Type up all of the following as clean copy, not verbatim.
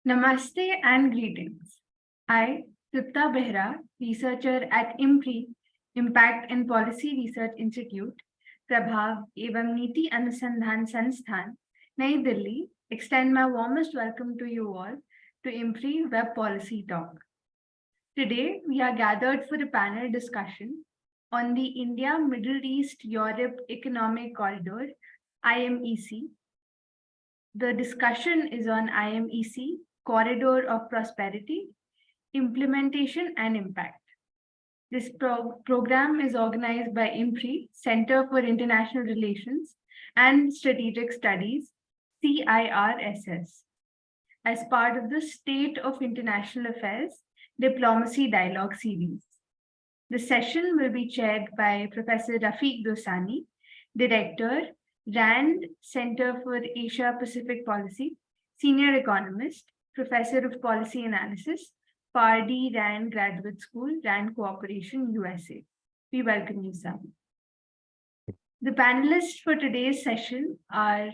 Namaste and greetings. I, Tripta Behra, researcher at IMPRI, Impact and Policy Research Institute, Prabhav एवं नीति अनुसंधान संस्थान, Nai Delhi, extend my warmest welcome to you all to IMPRI Web Policy Talk. Today, we are gathered for a panel discussion on the India Middle East Europe Economic Corridor, IMEC. The discussion is on IMEC, Corridor of Prosperity, Implementation and Impact. This program is organized by IMPRI, Center for International Relations and Strategic Studies, CIRSS, as part of the State of International Affairs Diplomacy Dialogue Series. The session will be chaired by Professor Rafiq Dossani, Director, RAND Center for Asia Pacific Policy, Senior Economist, Professor of Policy Analysis, Pardee RAND Graduate School, RAND Cooperation, USA. We welcome you, Sam. The panelists for today's session are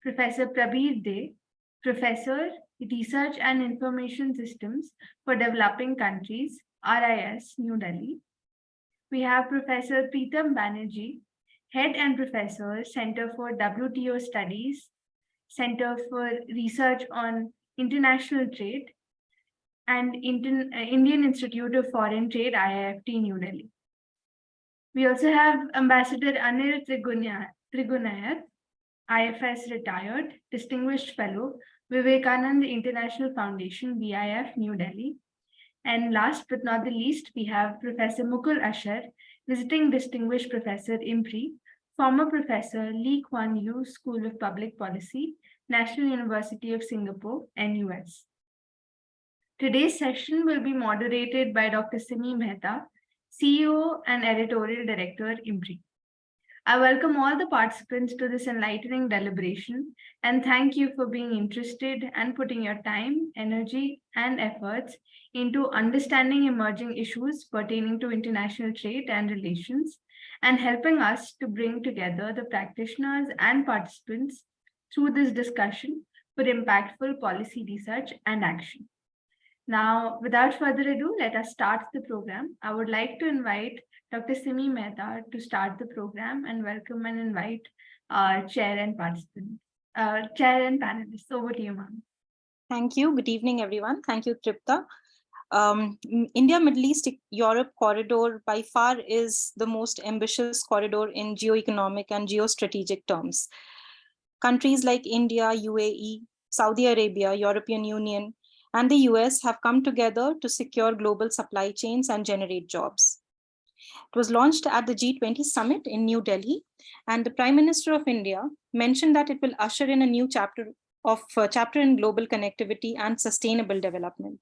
Professor Prabir, Professor, Research and Information Systems for Developing Countries, RIS, New Delhi. We have Professor Preetam Banerjee, Head and Professor, Center for WTO Studies, Center for Research on International Trade, and Indian Institute of Foreign Trade, IIFT, New Delhi. We also have Ambassador Anil Trigunayar, IFS retired, Distinguished Fellow, Vivekananda International Foundation, VIF, New Delhi. And last but not the least, we have Professor Mukul Ashar, Visiting Distinguished Professor, IMPRI, former Professor, Lee Kuan Yew School of Public Policy, National University of Singapore, NUS. Today's session will be moderated by Dr. Simi Mehta, CEO and Editorial Director, IMPRI. I welcome all the participants to this enlightening deliberation and thank you for being interested and putting your time, energy, and efforts into understanding emerging issues pertaining to international trade and relations and helping us to bring together the practitioners and participants through this discussion for impactful policy research and action. Now, without further ado, let us start the program. I would like to invite Dr. Simi Mehta to start the program and welcome and invite our chair and participants, chair and panelists. Over to you, ma'am. Thank you. Good evening, everyone. Thank you, Tripta. India Middle East Europe corridor by far is the most ambitious corridor in geoeconomic and geostrategic terms. Countries like India, UAE, Saudi Arabia, European Union, and the US have come together to secure global supply chains and generate jobs. It was launched at the G20 summit in New Delhi, and the Prime Minister of India mentioned that it will usher in a new chapter in global connectivity and sustainable development.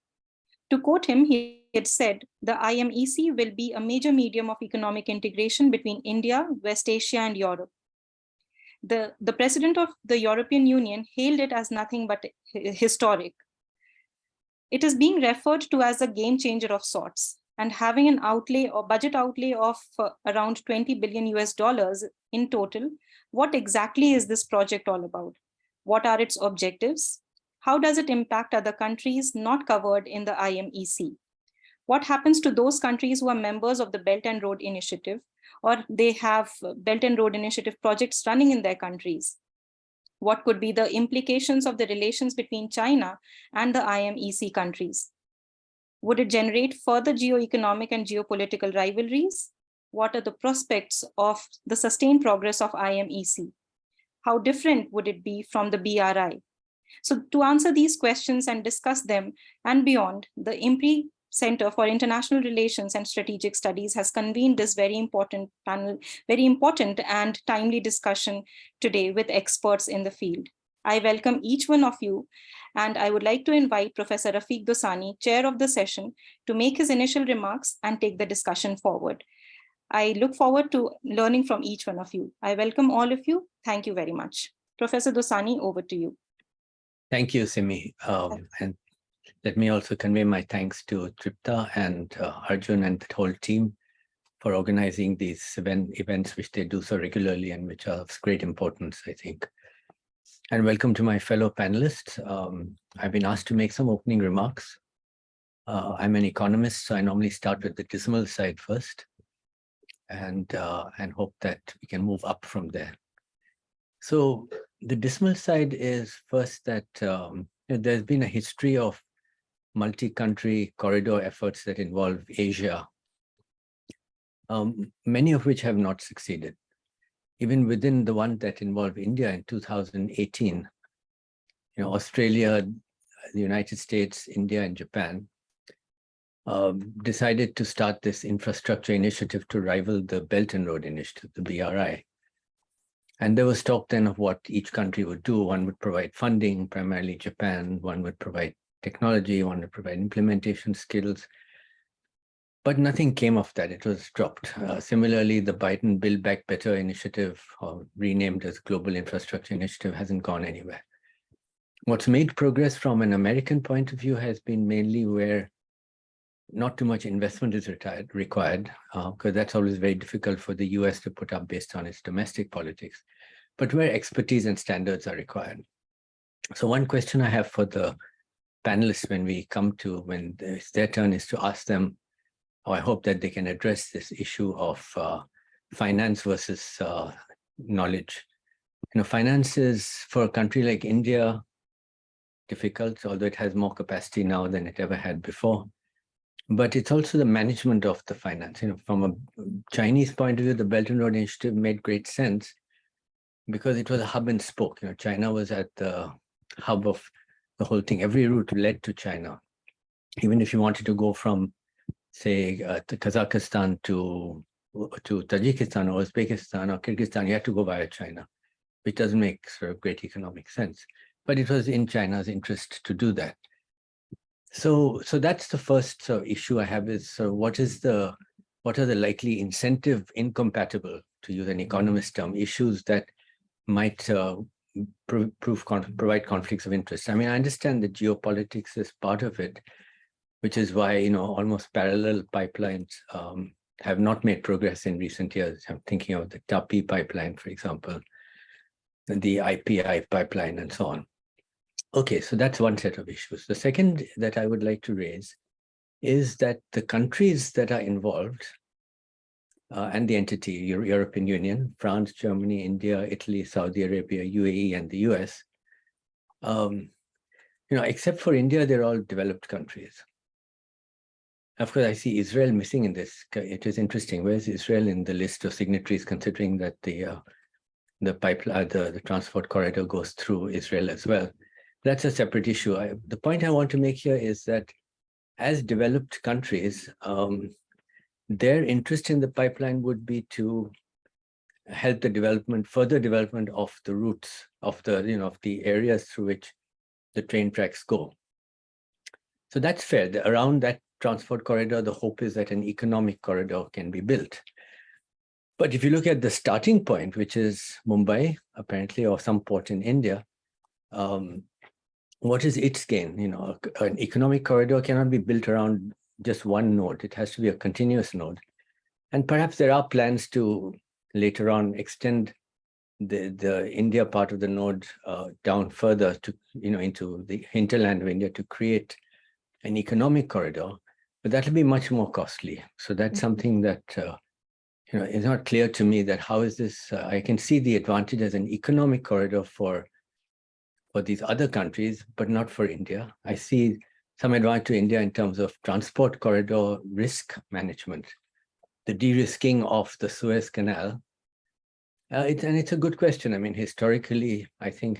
To quote him, he had said, the IMEC will be a major medium of economic integration between India, West Asia, and Europe. The President of the European Union hailed it as nothing but historic. It is being referred to as a game changer of sorts, and having an outlay or budget outlay of around $20 billion US in total. What exactly is this project all about? What are its objectives? How does it impact other countries not covered in the IMEC? What happens to those countries who are members of the Belt and Road Initiative, or they have Belt and Road Initiative projects running in their countries? What could be the implications of the relations between China and the IMEC countries? Would it generate further geoeconomic and geopolitical rivalries? What are the prospects of the sustained progress of IMEC? How different would it be from the BRI? So to answer these questions and discuss them and beyond, the IMPRI Center for International Relations and Strategic Studies has convened this very important panel, very important and timely discussion today with experts in the field. I welcome each one of you, and I would like to invite Professor Rafiq Dossani, chair of the session, to make his initial remarks and take the discussion forward. I look forward to learning from each one of you. I welcome all of you. Thank you very much. Professor Dossani, over to you. Thank you, Simi. And let me also convey my thanks to Tripta and Arjun and the whole team for organizing these events, which they do so regularly and which are of great importance, I think. and welcome to my fellow panelists. I've been asked to make some opening remarks. I'm an economist, so I normally start with the dismal side first, and hope that we can move up from there. So the dismal side is first that there's been a history of multi-country corridor efforts that involve Asia, many of which have not succeeded. Even within the one that involved India in 2018, Australia, the United States, India, and Japan decided to start this infrastructure initiative to rival the Belt and Road Initiative, the BRI. And there was talk then of what each country would do. One would provide funding, primarily Japan. One would provide technology. One would provide implementation skills. But nothing came of that. It was dropped. Similarly, the Biden Build Back Better initiative, renamed as Global Infrastructure Initiative, hasn't gone anywhere. What's made progress from an American point of view has been mainly where not too much investment is required, because that's always very difficult for the US to put up based on its domestic politics, but where expertise and standards are required. So one question I have for the panelists when it's their turn is to ask them, I hope that they can address this issue of finance versus knowledge. Finance is, for a country like India, difficult, although it has more capacity now than it ever had before. But it's also the management of the finance. From a Chinese point of view, the Belt and Road Initiative made great sense because it was a hub and spoke. China was at the hub of the whole thing. Every route led to China. Even if you wanted to go from, say, to Kazakhstan to Tajikistan or Uzbekistan or Kyrgyzstan, you had to go via China, which doesn't make sort of great economic sense. But it was in China's interest to do that. So that's the first issue I have is what are the likely incentive incompatible, to use an economist term, issues that might provide conflicts of interest. I mean, I understand that geopolitics is part of it, which is why almost parallel pipelines have not made progress in recent years. I'm thinking of the TAPI pipeline, for example, and the IPI pipeline, and so on. Okay, so that's one set of issues. The second that I would like to raise is that the countries that are involved and the entity, European Union, France, Germany, India, Italy, Saudi Arabia, UAE, and the US, except for India, they're all developed countries. Of course, I see Israel missing in this. It is interesting. Where's Israel in the list of signatories, considering that the pipeline, the transport corridor goes through Israel as well? That's a separate issue. The point I want to make here is that as developed countries, their interest in the pipeline would be to help the further development of the routes of the areas through which the train tracks go. So that's fair. Around that transport corridor, the hope is that an economic corridor can be built. But if you look at the starting point, which is Mumbai, apparently, or some port in India, what is its gain? An economic corridor cannot be built around just one node. It has to be a continuous node. And perhaps there are plans to later on extend the India part of the node down further to, into the hinterland of India to create an economic corridor, but that will be much more costly. So that's something that, is not clear to me that how is this, I can see the advantage as an economic corridor for these other countries, but not for India. I see some advantage to India in terms of transport corridor risk management, the de-risking of the Suez Canal. And it's a good question. I mean, historically, I think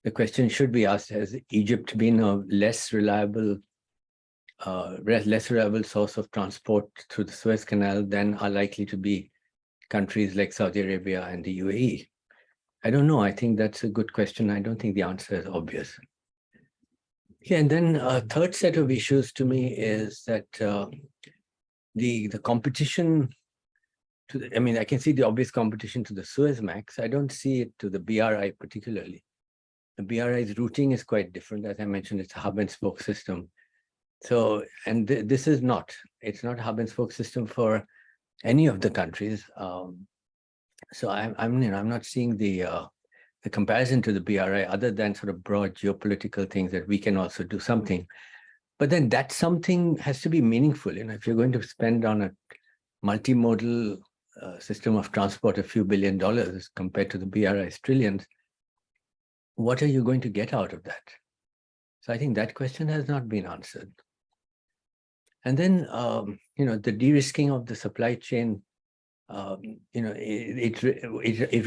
the question should be asked, has Egypt been a less reliable source of transport through the Suez Canal than are likely to be countries like Saudi Arabia and the UAE? I don't know. I think that's a good question. I don't think the answer is obvious. Yeah, and then a third set of issues to me is that the competition to I can see the obvious competition to the Suezmax. I don't see it to the BRI particularly. The BRI's routing is quite different. As I mentioned, it's a hub and spoke system. So, and this is not. It's not a hub and spoke system for any of the countries. So I'm not seeing the the comparison to the BRI, other than sort of broad geopolitical things that we can also do something. But then that something has to be meaningful. If you're going to spend on a multimodal system of transport a few $1 billion compared to the BRI's trillions, what are you going to get out of that? So I think that question has not been answered. And then, the de-risking of the supply chain, it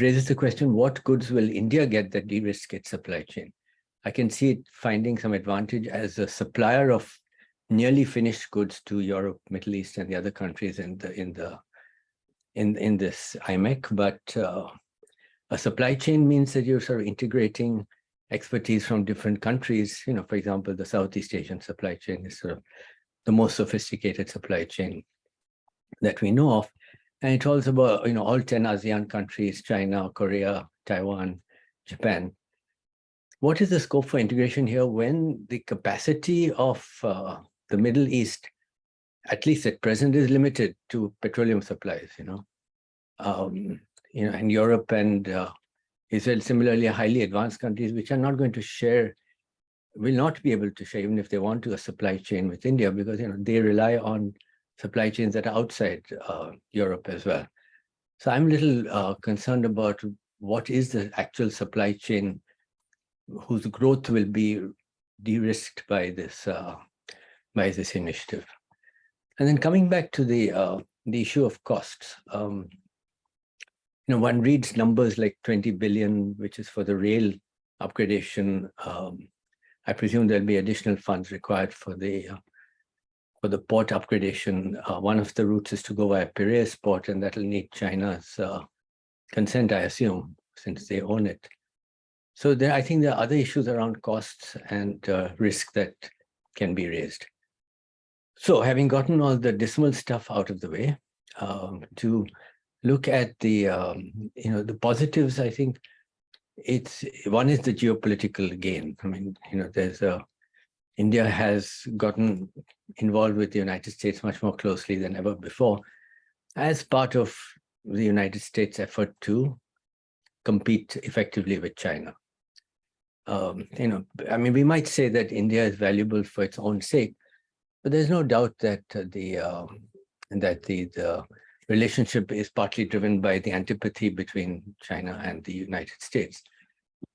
raises the question, what goods will India get that de-risk its supply chain? I can see it finding some advantage as a supplier of nearly finished goods to Europe, Middle East, and the other countries in this IMEC. But a supply chain means that you're sort of integrating expertise from different countries. For example, the Southeast Asian supply chain is sort of the most sophisticated supply chain that we know of. And it's also about, all 10 ASEAN countries, China, Korea, Taiwan, Japan. What is the scope for integration here when the capacity of the Middle East, at least at present, is limited to petroleum supplies, and Europe and Israel similarly are highly advanced countries which are not going to share, will not be able to share, even if they want to, a supply chain with India, because they rely on supply chains that are outside Europe as well. So I'm a little concerned about what is the actual supply chain whose growth will be de-risked by this initiative. And then coming back to the issue of costs, one reads numbers like 20 billion, which is for the rail upgradation. I presume there'll be additional funds required for the port upgradation. One of the routes is to go via Piraeus port, and that'll need China's consent, I assume, since they own it. So I think there are other issues around costs and risk that can be raised. So having gotten all the dismal stuff out of the way, to look at the the positives, I think one is the geopolitical gain. I mean, India has gotten involved with the United States much more closely than ever before, as part of the United States' effort to compete effectively with China. We might say that India is valuable for its own sake, but there's no doubt that the relationship is partly driven by the antipathy between China and the United States.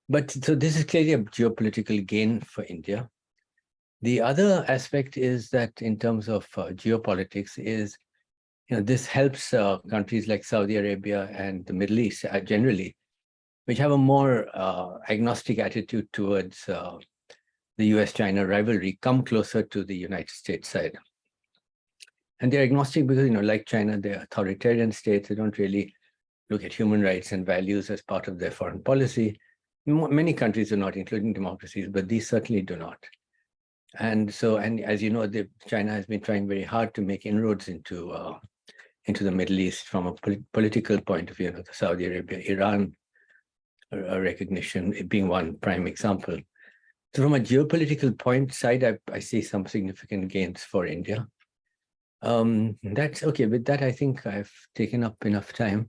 But so this is clearly a geopolitical gain for India. The other aspect is that in terms of geopolitics is, this helps countries like Saudi Arabia and the Middle East generally, which have a more agnostic attitude towards the US-China rivalry, come closer to the United States side. And they're agnostic because, like China, they're authoritarian states. They don't really look at human rights and values as part of their foreign policy. Many countries do not, including democracies, but these certainly do not. And so, and as you know, China has been trying very hard to make inroads into the Middle East from a political point of view. The Saudi Arabia, Iran recognition being one prime example. So from a geopolitical side, I see some significant gains for India. That's okay. With that, I think I've taken up enough time.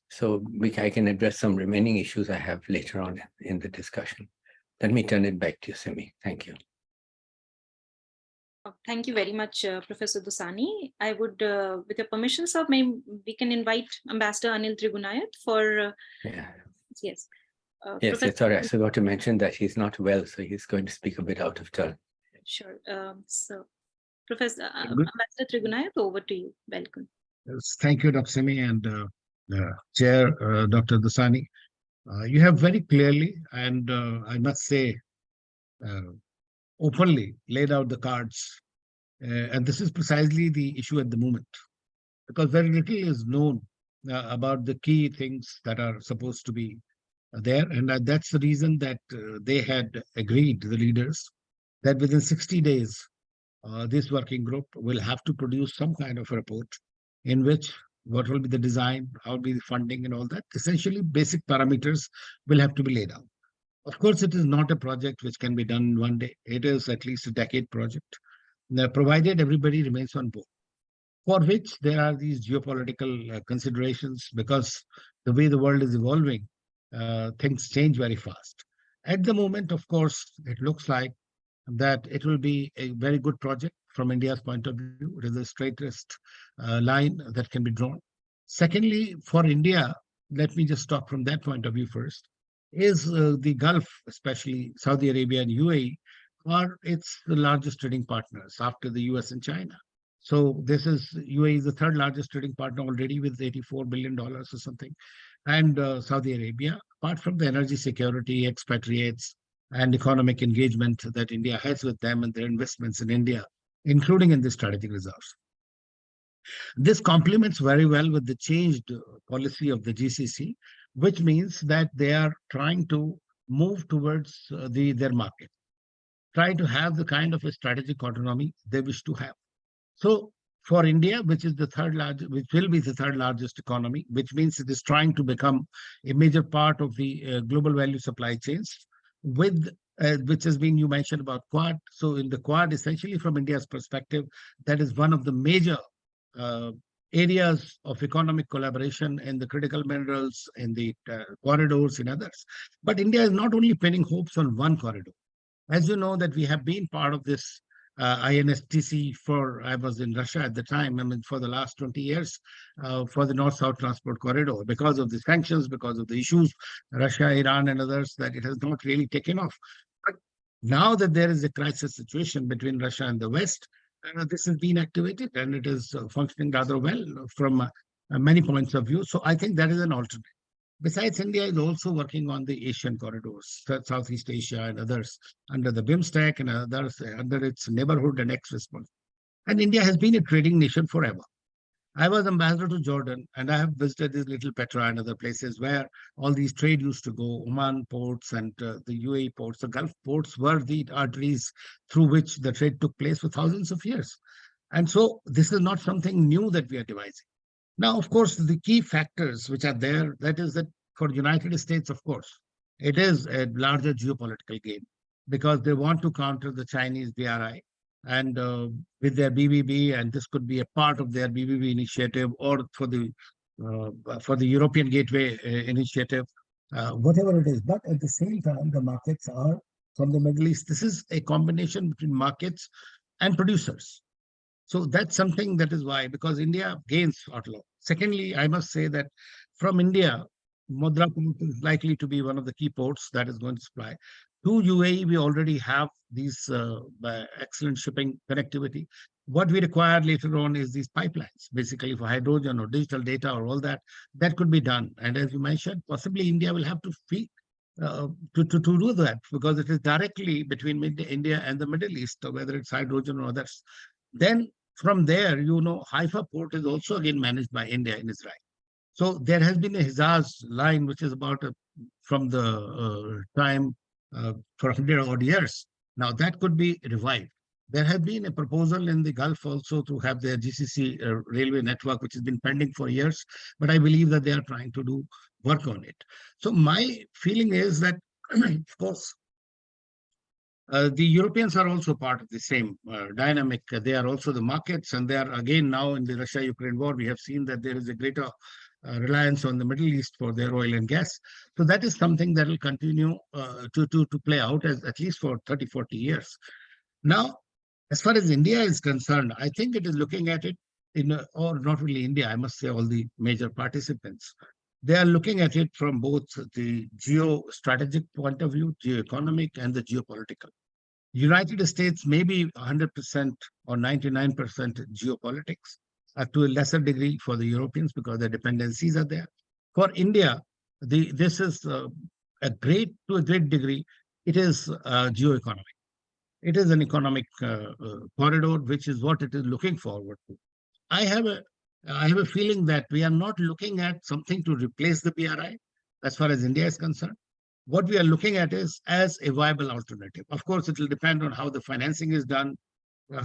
So I can address some remaining issues I have later on in the discussion. Let me turn it back to you, Simi. Thank you. Thank you very much, Professor Dossani. I would, with your permission, sir, we can invite Ambassador Anil Trigunayat for... Yes. Yes, sorry, I forgot to mention that he's not well, so he's going to speak a bit out of turn. Sure. So, Professor Ambassador Trigunayat, over to you. Welcome. Yes, thank you, Dr. Simi, and Chair, Dr. Dossani. You have very clearly, and I must say, openly laid out the cards. And this is precisely the issue at the moment, because very little is known about the key things that are supposed to be there. And that's the reason that they had agreed, the leaders, that within 60 days, this working group will have to produce some kind of a report in which what will be the design, how will be the funding and all that. Essentially, basic parameters will have to be laid out. Of course, it is not a project which can be done in one day. It is at least a decade project, provided everybody remains on board, for which there are these geopolitical considerations, because the way the world is evolving, things change very fast. At the moment, of course, it looks like that it will be a very good project from India's point of view. It is the straightest line that can be drawn. Secondly, for India, let me just talk from that point of view first, is the Gulf, especially Saudi Arabia and UAE, are its the largest trading partners after the US and China. So this is UAE is the third largest trading partner already with $84 billion or something. And Saudi Arabia, apart from the energy security, expatriates, and economic engagement that India has with them and their investments in India, including in the strategic reserves. This complements very well with the changed policy of the GCC, which means that they are trying to move towards their market, trying to have the kind of a strategic autonomy they wish to have. So for India, which is the third largest, which will be the third largest economy, which means it is trying to become a major part of the global value supply chains, with which has been, you mentioned about Quad. So in the Quad, essentially from India's perspective, that is one of the major uh, areas of economic collaboration in the critical minerals, in the corridors, in others. But India is not only pinning hopes on one corridor. As you know, that we have been part of this INSTC for, I was in Russia at the time, I mean, for the last 20 years, for the North-South Transport Corridor, because of the sanctions, because of the issues, Russia, Iran, and others, that it has not really taken off. But now that there is a crisis situation between Russia and the West, this has been activated and it is functioning rather well from many points of view. So I think that is an alternate. Besides, India is also working on the Asian corridors, Southeast Asia and others, under the BIMSTEC and others, under its neighborhood and ex-response. And India has been a trading nation forever. I was ambassador to Jordan, and I have visited these little Petra and other places where all these trade used to go. Oman ports and the UAE ports, the Gulf ports were the arteries through which the trade took place for thousands of years. And so this is not something new that we are devising. Now, of course, the key factors which are there, that is that for the United States, of course, it is a larger geopolitical game because they want to counter the Chinese BRI and with their BBB, and this could be a part of their BBB initiative or for the European Gateway initiative, whatever it is. But at the same time, the markets are from the Middle East. This is a combination between markets and producers. So that's something that is why, because India gains outlaw. Secondly, I must say that from India, Mudra port is likely to be one of the key ports that is going to supply. To UAE, we already have these excellent shipping connectivity. What we require later on is these pipelines, basically for hydrogen or digital data or all that, that could be done. And as you mentioned, possibly India will have to feed to do that because it is directly between India and the Middle East, whether it's hydrogen or others. Then from there, you know, Haifa port is also again managed by India in Israel. So there has been a Hizaz line, which is about from the time for 100 odd years. Now that could be revived. There has been a proposal in the Gulf also to have their GCC railway network, which has been pending for years, but I believe that they are trying to do work on it. So my feeling is that, of course, the Europeans are also part of the same dynamic. They are also the markets, and they are again now in the Russia-Ukraine war. We have seen that there is a greater reliance on the Middle East for their oil and gas. So that is something that will continue to play out as at least for 30, 40 years. Now, as far as India is concerned, I think it is looking at it or not really India, I must say all the major participants. They are looking at it from both the geostrategic point of view, geoeconomic, and the geopolitical. United States may be 100% or 99% geopolitics, to a lesser degree for the Europeans because their dependencies are there. For India, this is to a great degree, it is geoeconomic. It is an economic corridor, which is what it is looking forward to. I have a feeling that we are not looking at something to replace the BRI as far as India is concerned. What we are looking at is as a viable alternative. Of course, it will depend on how the financing is done,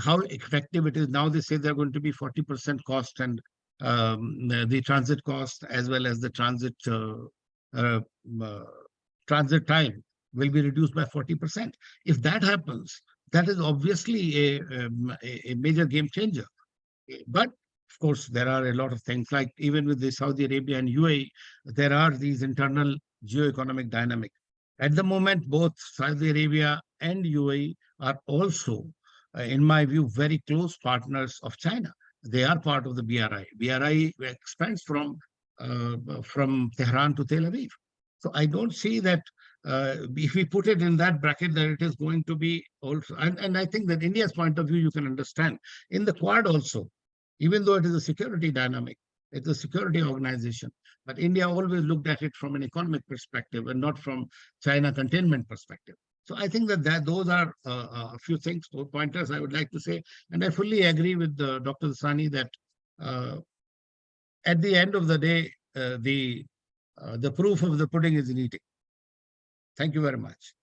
how effective it is. Now they say they're going to be 40% cost and the transit cost as well as the transit time will be reduced by 40%. If that happens, that is obviously a major game changer. But of course, there are a lot of things like even with the Saudi Arabia and UAE, there are these internal geoeconomic dynamic. At the moment, both Saudi Arabia and UAE are also, in my view, very close partners of China. They are part of the BRI. BRI expands from Tehran to Tel Aviv. So I don't see that if we put it in that bracket, that it is going to be also, and I think that India's point of view, you can understand. In the Quad also, even though it is a security dynamic, it's a security organization, but India always looked at it from an economic perspective and not from China containment perspective. So I think that those are a few things, or pointers I would like to say. And I fully agree with Dr. Dossani that at the end of the day, the proof of the pudding is in eating. Thank you very much.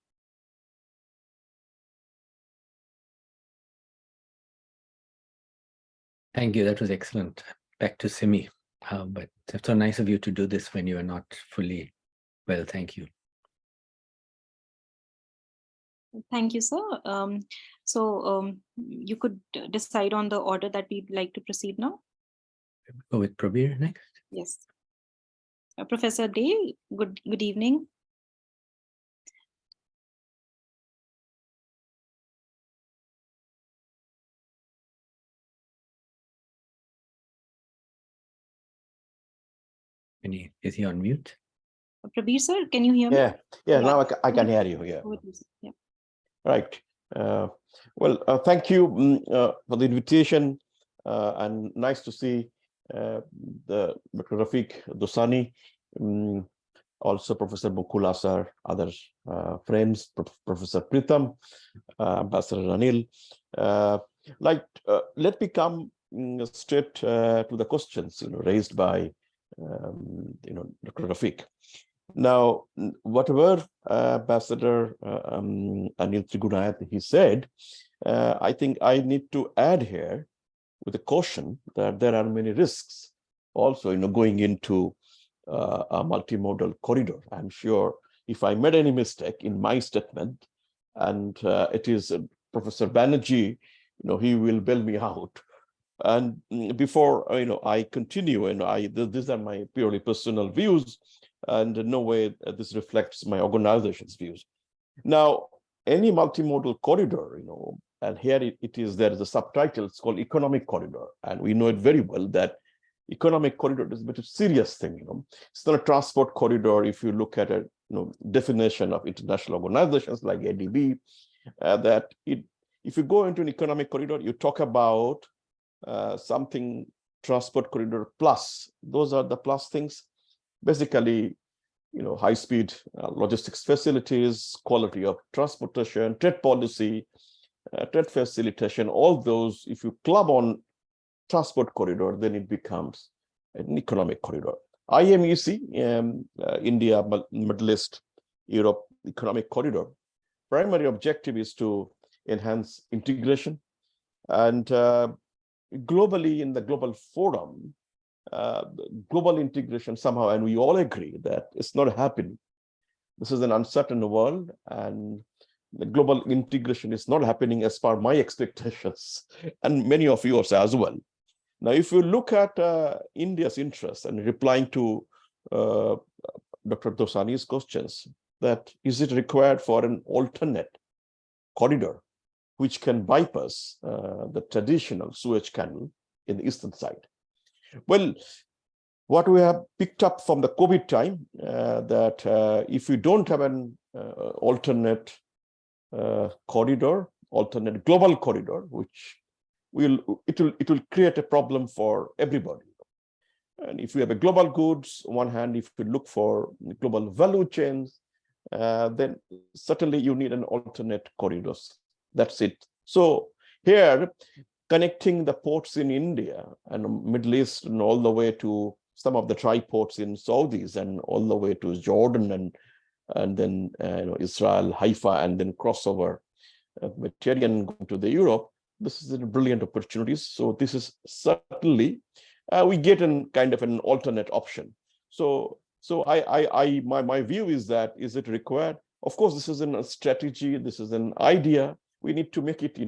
Thank you. That was excellent. Back to Simi. But it's so nice of you to do this when you are not fully well. Thank you. Thank you, sir. You could decide on the order that we'd like to proceed now. Go with Prabir next. Yes. Professor Day, good evening. Is he on mute? Prabir, sir, can you hear me? Yeah. Now I can hear you. Yeah. Right. Thank you for the invitation, and nice to see the Dr. Rafiq, Dossani, also Professor Bukula sir, other friends, Professor Pritham, Ambassador Anil. Let me come straight to the questions raised by Dr. Rafiq. Now, whatever Ambassador Anil Trigunayat he said, I think I need to add here with a caution that there are many risks also, going into a multimodal corridor. I'm sure if I made any mistake in my statement, and it is Professor Banerjee, he will bail me out. And before I continue, these are my purely personal views, and in no way this reflects my organization's views. Now, any multimodal corridor, and here there is a subtitle, it's called economic corridor, and we know it very well that economic corridor is a bit of serious thing. It's not a transport corridor. If you look at a definition of international organizations like ADB, if you go into an economic corridor, you talk about something transport corridor plus. Those are the plus things. Basically, high-speed logistics facilities, quality of transportation, trade policy, trade facilitation, all those, if you club on transport corridor, then it becomes an economic corridor. IMEC, India, Middle East, Europe economic corridor, primary objective is to enhance integration. And globally, in the global forum, global integration somehow, and we all agree that it's not happening. This is an uncertain world, and the global integration is not happening as per my expectations, and many of yours as well. Now, if you look at India's interest, and replying to Dr. Dossani's questions, that is it required for an alternate corridor which can bypass the traditional Suez Canal in the eastern side? Well, what we have picked up from the COVID time, that if you don't have an alternate corridor, alternate global corridor, which it will create a problem for everybody. And if you have a global goods, on one hand, if you look for global value chains, then certainly you need an alternate corridors. That's it. So here, connecting the ports in India and Middle East and all the way to some of the tri-ports in Saudis and all the way to Jordan and then Israel, Haifa, and then crossover Mediterranean going to the Europe. This is a brilliant opportunities. So this is certainly we get in kind of an alternate option. So my view is that, is it required? Of course, this isn't a strategy. This is an idea. We need to make it,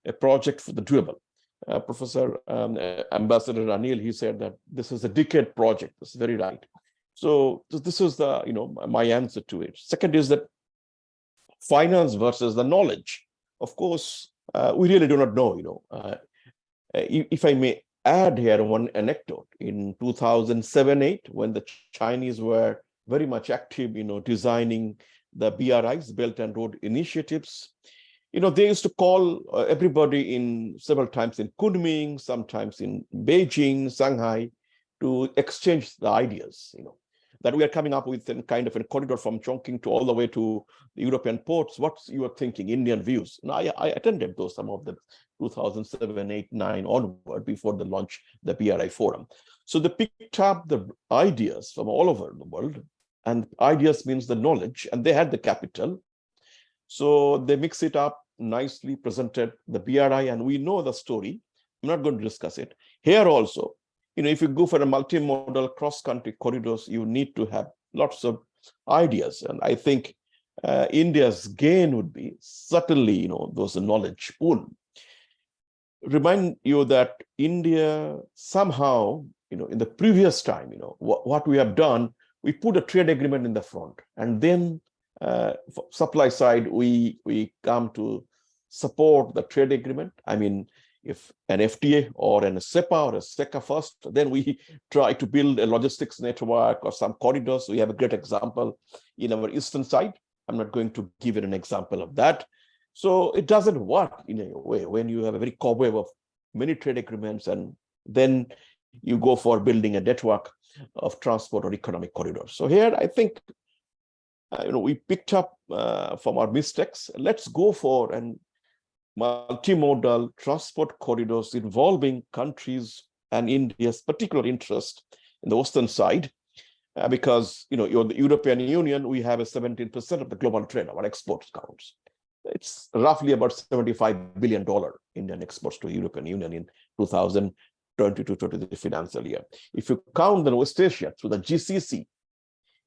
a project for the doable. Professor Ambassador Anil, he said that this is a decade project. That's very right. So this is the, my answer to it. Second is that finance versus the knowledge. Of course, we really do not know, if I may add here one anecdote. In 2007-8, when the Chinese were very much active, designing the BRIs, Belt and Road Initiatives, they used to call everybody in several times in Kunming, sometimes in Beijing, Shanghai, to exchange the ideas, that we are coming up with a kind of a corridor from Chongqing to all the way to the European ports. What's your thinking, Indian views? And I attended those, some of them, 2007, 8, 9 onward, before the launch, the BRI forum. So they picked up the ideas from all over the world, and ideas means the knowledge, and they had the capital. So they mix it up nicely, presented the BRI, and we know the story. I'm not going to discuss it. Here also, if you go for a multimodal cross-country corridors, you need to have lots of ideas. And I think India's gain would be certainly, those knowledge pool. Remind you that India somehow, in the previous time, what we have done, we put a trade agreement in the front, and then supply side, we come to support the trade agreement. I mean, if an FTA or an SEPA or a SECA first, then we try to build a logistics network or some corridors. We have a great example in our eastern side. I'm not going to give it an example of that. So it doesn't work in a way when you have a very cobweb of many trade agreements, and then you go for building a network of transport or economic corridors. So here, I think, we picked up from our mistakes. Let's go for an multimodal transport corridors involving countries and India's particular interest in the western side, because you're the European Union, we have a 17% of the global trade, our exports counts. It's roughly about $75 billion Indian exports to European Union in 2022-23 financial year. If you count the West Asia through the GCC,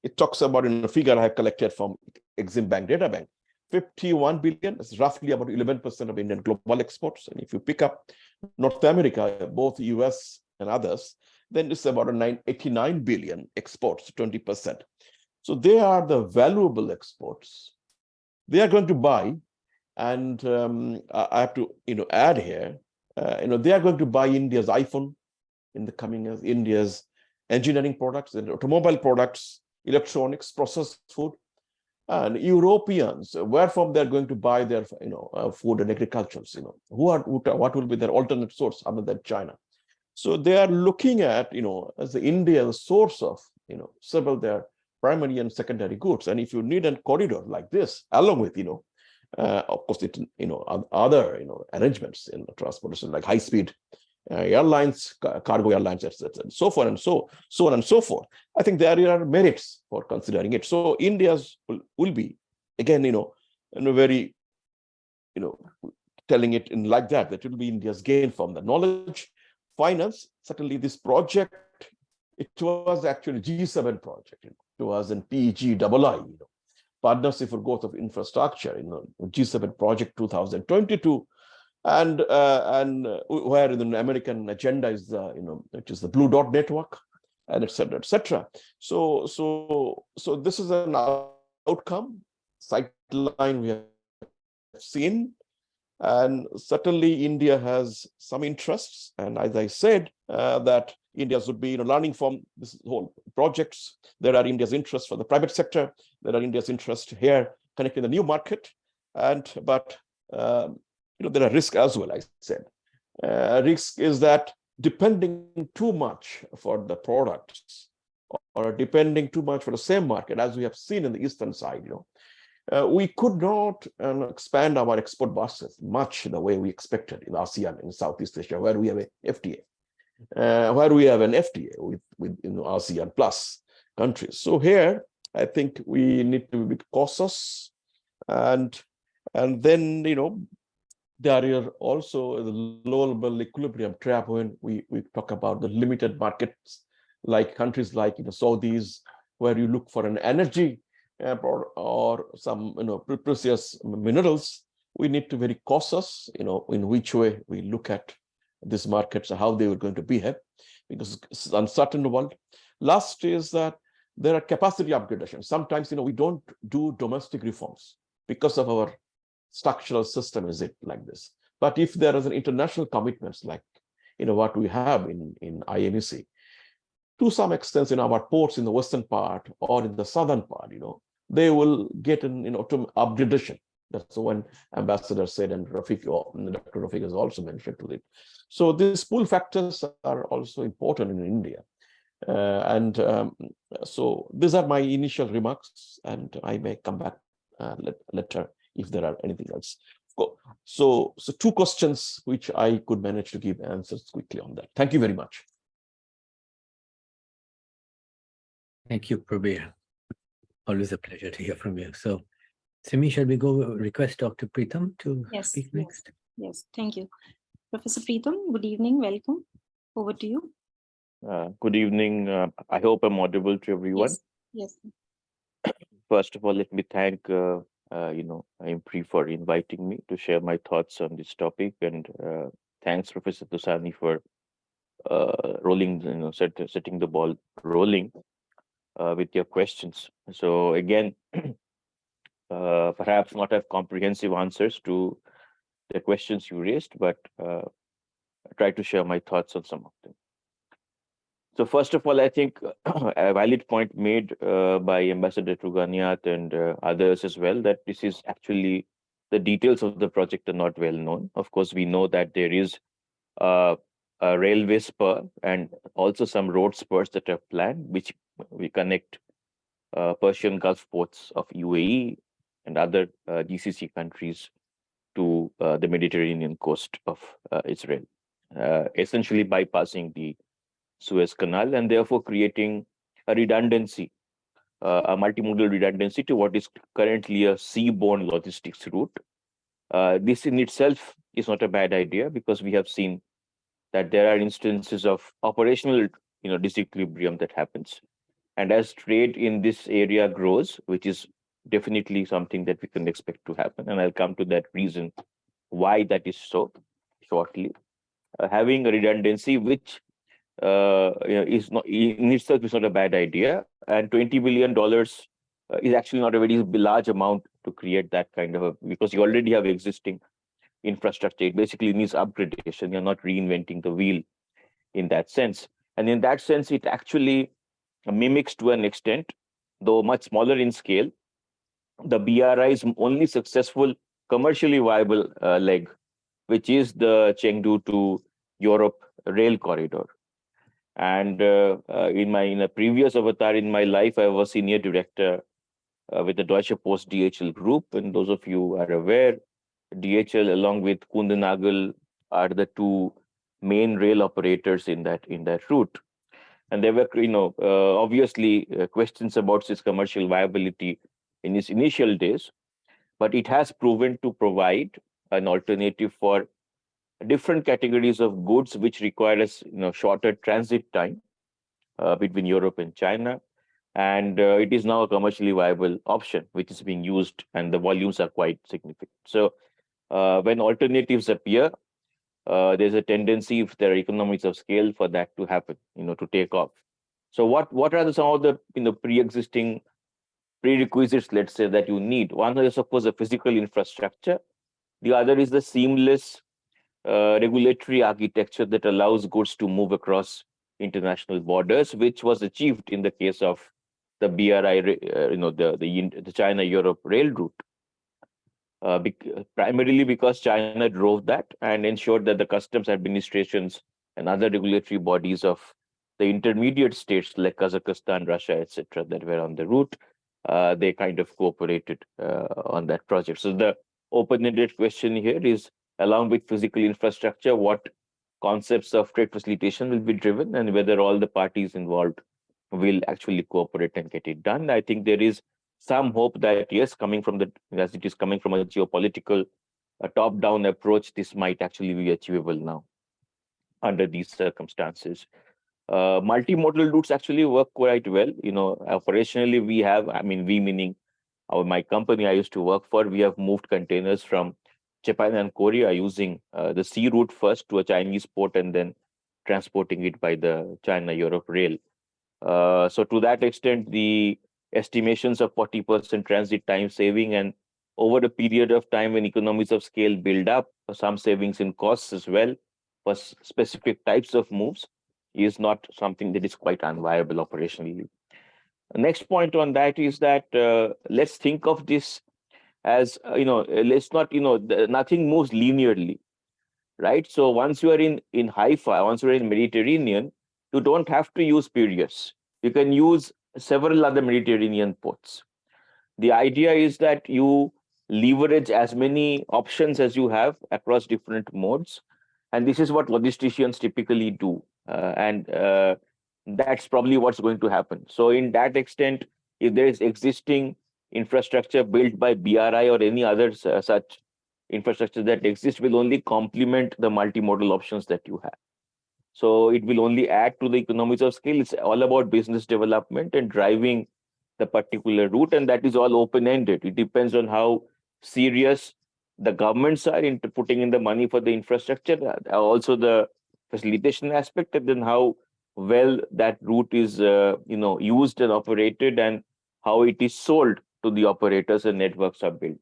it talks about, in a figure I have collected from Exim Bank Data Bank, 51 billion is roughly about 11% of Indian global exports. And if you pick up North America, both US and others, then it's about 89 billion exports, 20%. So they are the valuable exports. They are going to buy, and I have to add here, they are going to buy India's iPhone in the coming years, India's engineering products and automobile products, electronics, processed food. And Europeans, where from they're going to buy their food and agricultures, what will be their alternate source other than China? So they are looking at, as the India source of, several their primary and secondary goods. And if you need a corridor like this, along with, of course, other, arrangements in transportation, like high-speed airlines, cargo airlines, etc., and so forth, and so on and so forth. I think there are merits for considering it. So India's will be, again, in a very, telling it in like that it will be India's gain from the knowledge. Finance, certainly this project, it was actually G7 project. It was in PGII, Partnership for Growth of Infrastructure, G7 project 2022. And where the American agenda is which is the Blue Dot Network, and et cetera, et cetera. So this is an outcome, sightline we have seen, and certainly India has some interests. And as I said, that India would be learning from this whole projects. There are India's interests for the private sector. There are India's interests here connecting the new market, but there are risks as well, I said. Risk is that depending too much for the products, or depending too much for the same market, as we have seen in the eastern side, we could not expand our export baskets much the way we expected in ASEAN, in Southeast Asia, where we have an FTA, with ASEAN plus countries. So here, I think we need to be cautious, and then there is also the global equilibrium trap when we talk about the limited markets, like countries like Saudis, where you look for an energy or some precious minerals. We need to be very cautious, in which way we look at these markets, how they were going to behave, because it's an uncertain world. Last is that there are capacity upgradations. Sometimes, we don't do domestic reforms because of our structural system is it like this. But if there is an international commitments like, what we have in IMEC, to some extent, our ports in the western part or in the southern part, they will get an, to upgradation. That's the one ambassador said, and Rafiq, Dr. Rafiq has also mentioned to it. So these pull factors are also important in India. So these are my initial remarks, and I may come back later if there are anything else. So 2 questions which I could manage to give answers quickly on that. Thank you very much. Thank you, Prabir. Always a pleasure to hear from you. So, Simi, shall we go request Dr. Preetham to speak next? Yes, thank you. Professor Preetham, good evening, welcome. Over to you. Good evening. I hope I'm audible to everyone. Yes. First of all, let me thank IMPRI for inviting me to share my thoughts on this topic, and thanks, Professor Dossani, for rolling, setting the ball rolling with your questions. So again, perhaps not have comprehensive answers to the questions you raised, but try to share my thoughts on some of them. So first of all, I think a valid point made by Ambassador Truganiat and others as well, that this is actually the details of the project are not well known. Of course, we know that there is a railway spur and also some road spurs that are planned, which we connect Persian Gulf ports of UAE and other GCC countries to the Mediterranean coast of Israel, essentially bypassing the Suez Canal, and therefore creating a redundancy, a multimodal redundancy to what is currently a seaborne logistics route. This in itself is not a bad idea, because we have seen that there are instances of operational disequilibrium that happens. And as trade in this area grows, which is definitely something that we can expect to happen, and I'll come to that reason why that is so shortly, having a redundancy which is not in itself is not a bad idea, and $20 billion is actually not a very large amount to create that kind of because you already have existing infrastructure. It basically needs upgradation. You're not reinventing the wheel in that sense, and in that sense, it actually mimics to an extent, though much smaller in scale, the BRI's only successful commercially viable leg, which is the Chengdu to Europe rail corridor. And in a previous avatar in my life, I was senior director with the Deutsche Post DHL group. And those of you are aware, DHL along with Kundenagel are the 2 main rail operators in that route. And there were, obviously questions about its commercial viability in its initial days, but it has proven to provide an alternative for different categories of goods which require a shorter transit time between Europe and China, and it is now a commercially viable option which is being used, and the volumes are quite significant. So when alternatives appear, there's a tendency, if there are economies of scale, for that to happen, to take off. So what are some of the pre-existing prerequisites, let's say, that you need? One is, of course, the physical infrastructure. The other is the seamless regulatory architecture that allows goods to move across international borders, which was achieved in the case of the BRI, the China-Europe rail route, primarily because China drove that and ensured that the customs administrations and other regulatory bodies of the intermediate states like Kazakhstan, Russia, etc., that were on the route, they kind of cooperated on that project. So the open-ended question here is, along with physical infrastructure, what concepts of trade facilitation will be driven, and whether all the parties involved will actually cooperate and get it done. I think there is some hope that, yes, as it is coming from a geopolitical, top-down approach, this might actually be achievable now under these circumstances. Multimodal routes actually work quite well. Operationally, we have, we meaning my company I used to work for, we have moved containers from Japan and Korea using the sea route first to a Chinese port and then transporting it by the China-Europe rail. So to that extent, the estimations of 40% transit time saving, and over a period of time when economies of scale build up, some savings in costs as well for specific types of moves is not something that is quite unviable operationally. Next point on that is that let's think of this as, let's not, nothing moves linearly, right? So once you are in Haifa, once you're in Mediterranean, you don't have to use Piraeus. You can use several other Mediterranean ports. The idea is that you leverage as many options as you have across different modes. And this is what logisticians typically do. And that's probably what's going to happen. So in that extent, if there is existing infrastructure built by BRI or any other such infrastructure that exists, will only complement the multimodal options that you have. So it will only add to the economies of scale. It's all about business development and driving the particular route, and that is all open-ended. It depends on how serious the governments are into putting in the money for the infrastructure, also the facilitation aspect, and then how well that route is used and operated, and how it is sold to the operators and networks are built.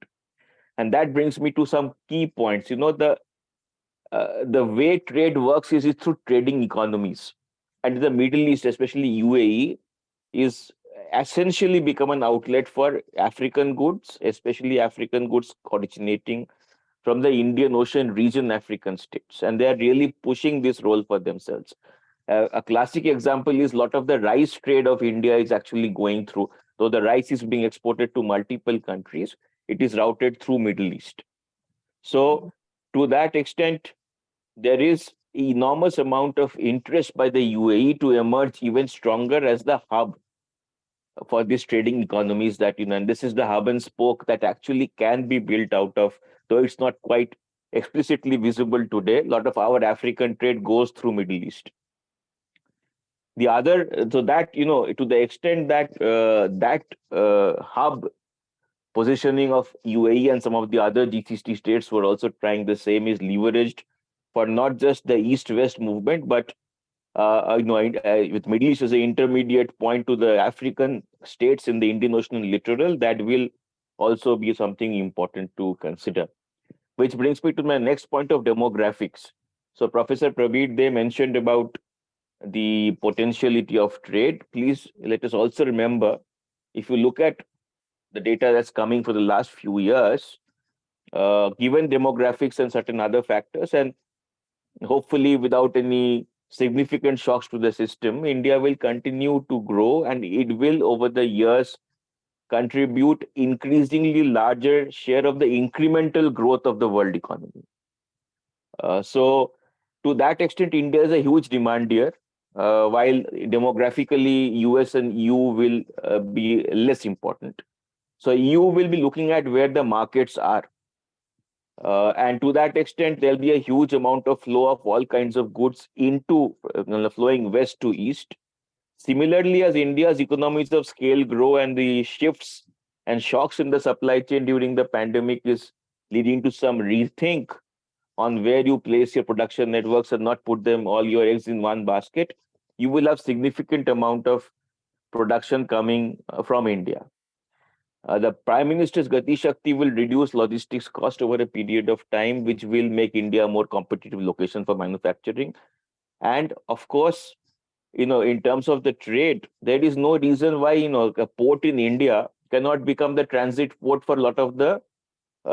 And that brings me to some key points. The way trade works is through trading economies. And the Middle East, especially UAE, is essentially become an outlet for African goods, especially African goods originating from the Indian Ocean region African states. And they are really pushing this role for themselves. A classic example is a lot of the rice trade of India is actually going through, though the rice is being exported to multiple countries, it is routed through Middle East. So to that extent, there is enormous amount of interest by the UAE to emerge even stronger as the hub for these trading economies that, and this is the hub and spoke that actually can be built out of, though it's not quite explicitly visible today. A lot of our African trade goes through Middle East. The other, so that, to the extent that hub positioning of UAE and some of the other GCC states were also trying the same, is leveraged for not just the East-West movement, but with Middle East as an intermediate point to the African states in the Indian Ocean littoral, that will also be something important to consider. Which brings me to my next point of demographics. So Professor Prabir, they mentioned about the potentiality of trade. Please let us also remember, if you look at the data that's coming for the last few years, given demographics and certain other factors, and hopefully without any significant shocks to the system, India will continue to grow, and it will over the years contribute increasingly larger share of the incremental growth of the world economy. So to that extent, India is a huge demander, while demographically US and EU will be less important. So EU will be looking at where the markets are. And to that extent, there'll be a huge amount of flow of all kinds of goods into flowing west to east. Similarly, as India's economies of scale grow and the shifts and shocks in the supply chain during the pandemic is leading to some rethink on where you place your production networks and not put them all your eggs in one basket, you will have significant amount of production coming from India. The Prime Minister's Gati Shakti will reduce logistics cost over a period of time, which will make India a more competitive location for manufacturing. And of course, in terms of the trade, there is no reason why, a port in India cannot become the transit port for a lot of the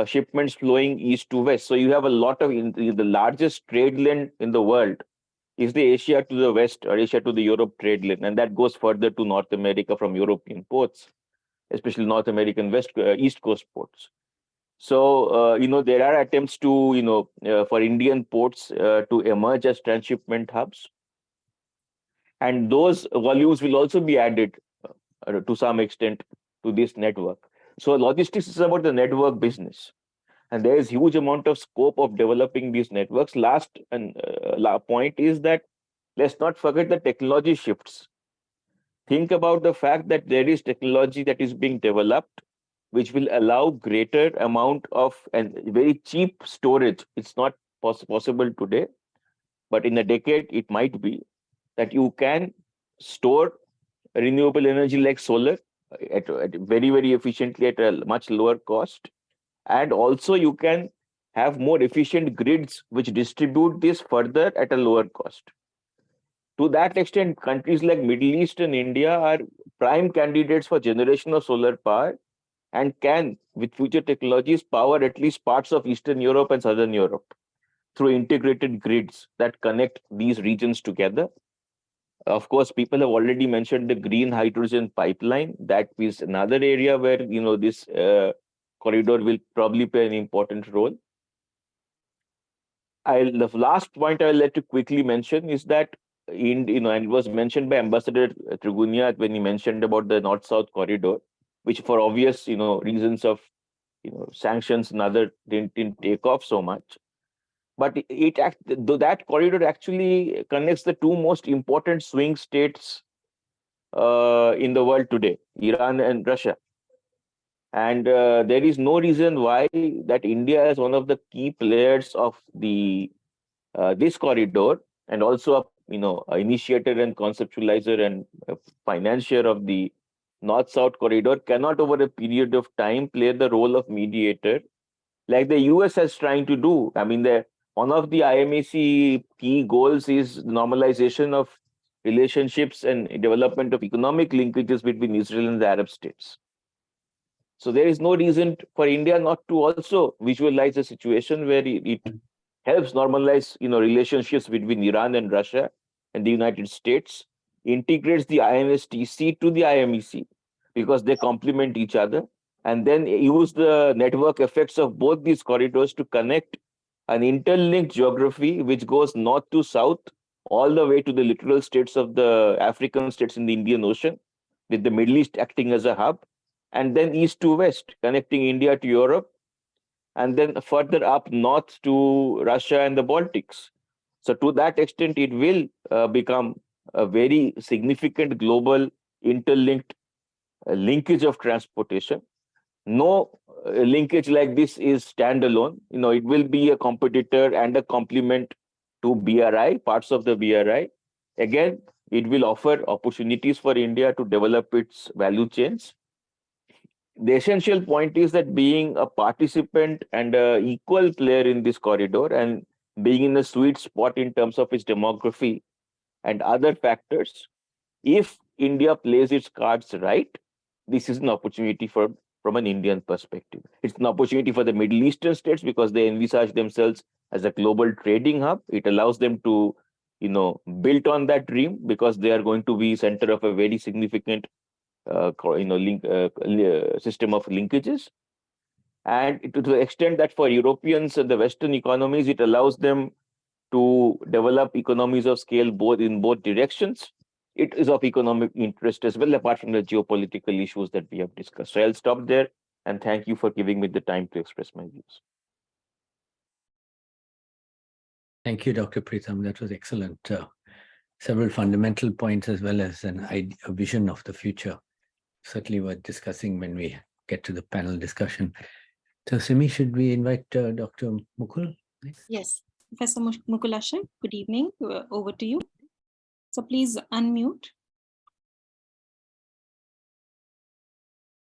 shipments flowing east to west. So you have a lot of, the largest trade lane in the world is the Asia to the west or Asia to the Europe trade lane. And that goes further to North America from European ports, especially North American East Coast ports. So, there are attempts to, for Indian ports to emerge as transshipment hubs. And those volumes will also be added to some extent to this network. So logistics is about the network business. And there is huge amount of scope of developing these networks. Last point is that let's not forget the technology shifts. Think about the fact that there is technology that is being developed, which will allow greater amount of and very cheap storage. It's not possible today, but in a decade, it might be that you can store renewable energy like solar at very, very efficiently at a much lower cost. And also you can have more efficient grids which distribute this further at a lower cost. To that extent, countries like Middle East and India are prime candidates for generation of solar power and can, with future technologies, power at least parts of Eastern Europe and Southern Europe through integrated grids that connect these regions together. Of course, people have already mentioned the green hydrogen pipeline. That is another area where this corridor will probably play an important role. The last point I'll let you quickly mention is that and it was mentioned by Ambassador Trigunia when he mentioned about the North-South corridor, which for obvious reasons of sanctions and other didn't take off so much. But that corridor actually connects the two most important swing states in the world today, Iran and Russia. And there is no reason why that India is one of the key players of this corridor, and also a initiator and conceptualizer and financier of the North-South corridor, cannot over a period of time play the role of mediator like the US is trying to do. I mean, one of the IMEC key goals is normalization of relationships and development of economic linkages between Israel and the Arab states. So there is no reason for India not to also visualize a situation where it helps normalize relationships between Iran and Russia and the United States, integrates the IMSTC to the IMEC because they complement each other, and then use the network effects of both these corridors to connect an interlinked geography which goes north to south all the way to the littoral states of the African states in the Indian Ocean, with the Middle East acting as a hub, and then east to west, connecting India to Europe, and then further up north to Russia and the Baltics. So to that extent, it will become a very significant global interlinked linkage of transportation. No linkage like this is standalone. It will be a competitor and a complement to BRI, parts of the BRI. Again, it will offer opportunities for India to develop its value chains. The essential point is that being a participant and an equal player in this corridor, and being in a sweet spot in terms of its demography and other factors, if India plays its cards right, this is an opportunity from an Indian perspective. It's an opportunity for the Middle Eastern states because they envisage themselves as a global trading hub. It allows them to, build on that dream because they are going to be center of a very significant system of linkages. And to the extent that for Europeans and the Western economies, it allows them to develop economies of scale in both directions. It is of economic interest as well, apart from the geopolitical issues that we have discussed. So I'll stop there, and thank you for giving me the time to express my views. Thank you, Dr. Pritham. That was excellent. Several fundamental points as well as a vision of the future. Certainly worth discussing when we get to the panel discussion. So, Simi, should we invite Dr. Mukul next? Yes, Professor Mukulashan, good evening. Over to you. So please unmute.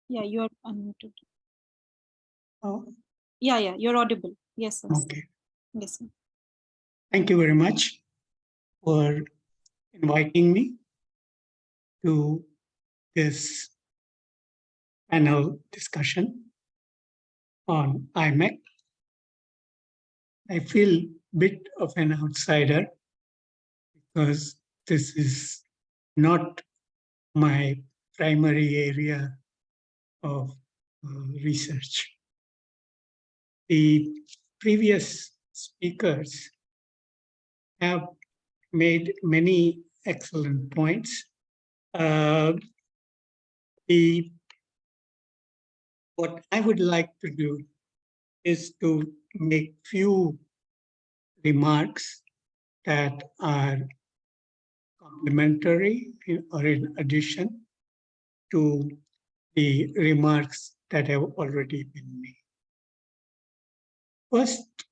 Yeah, you are unmuted. Oh, Yeah, you're audible. Yes, sir. okay. Yes, sir. Thank you very much for inviting me to this panel discussion on IMEC. I feel a bit of an outsider because this is not my primary area of research. The previous speakers have made many excellent points. What I would like to do is to make few remarks that are complementary or in addition to the remarks that have already been made. First,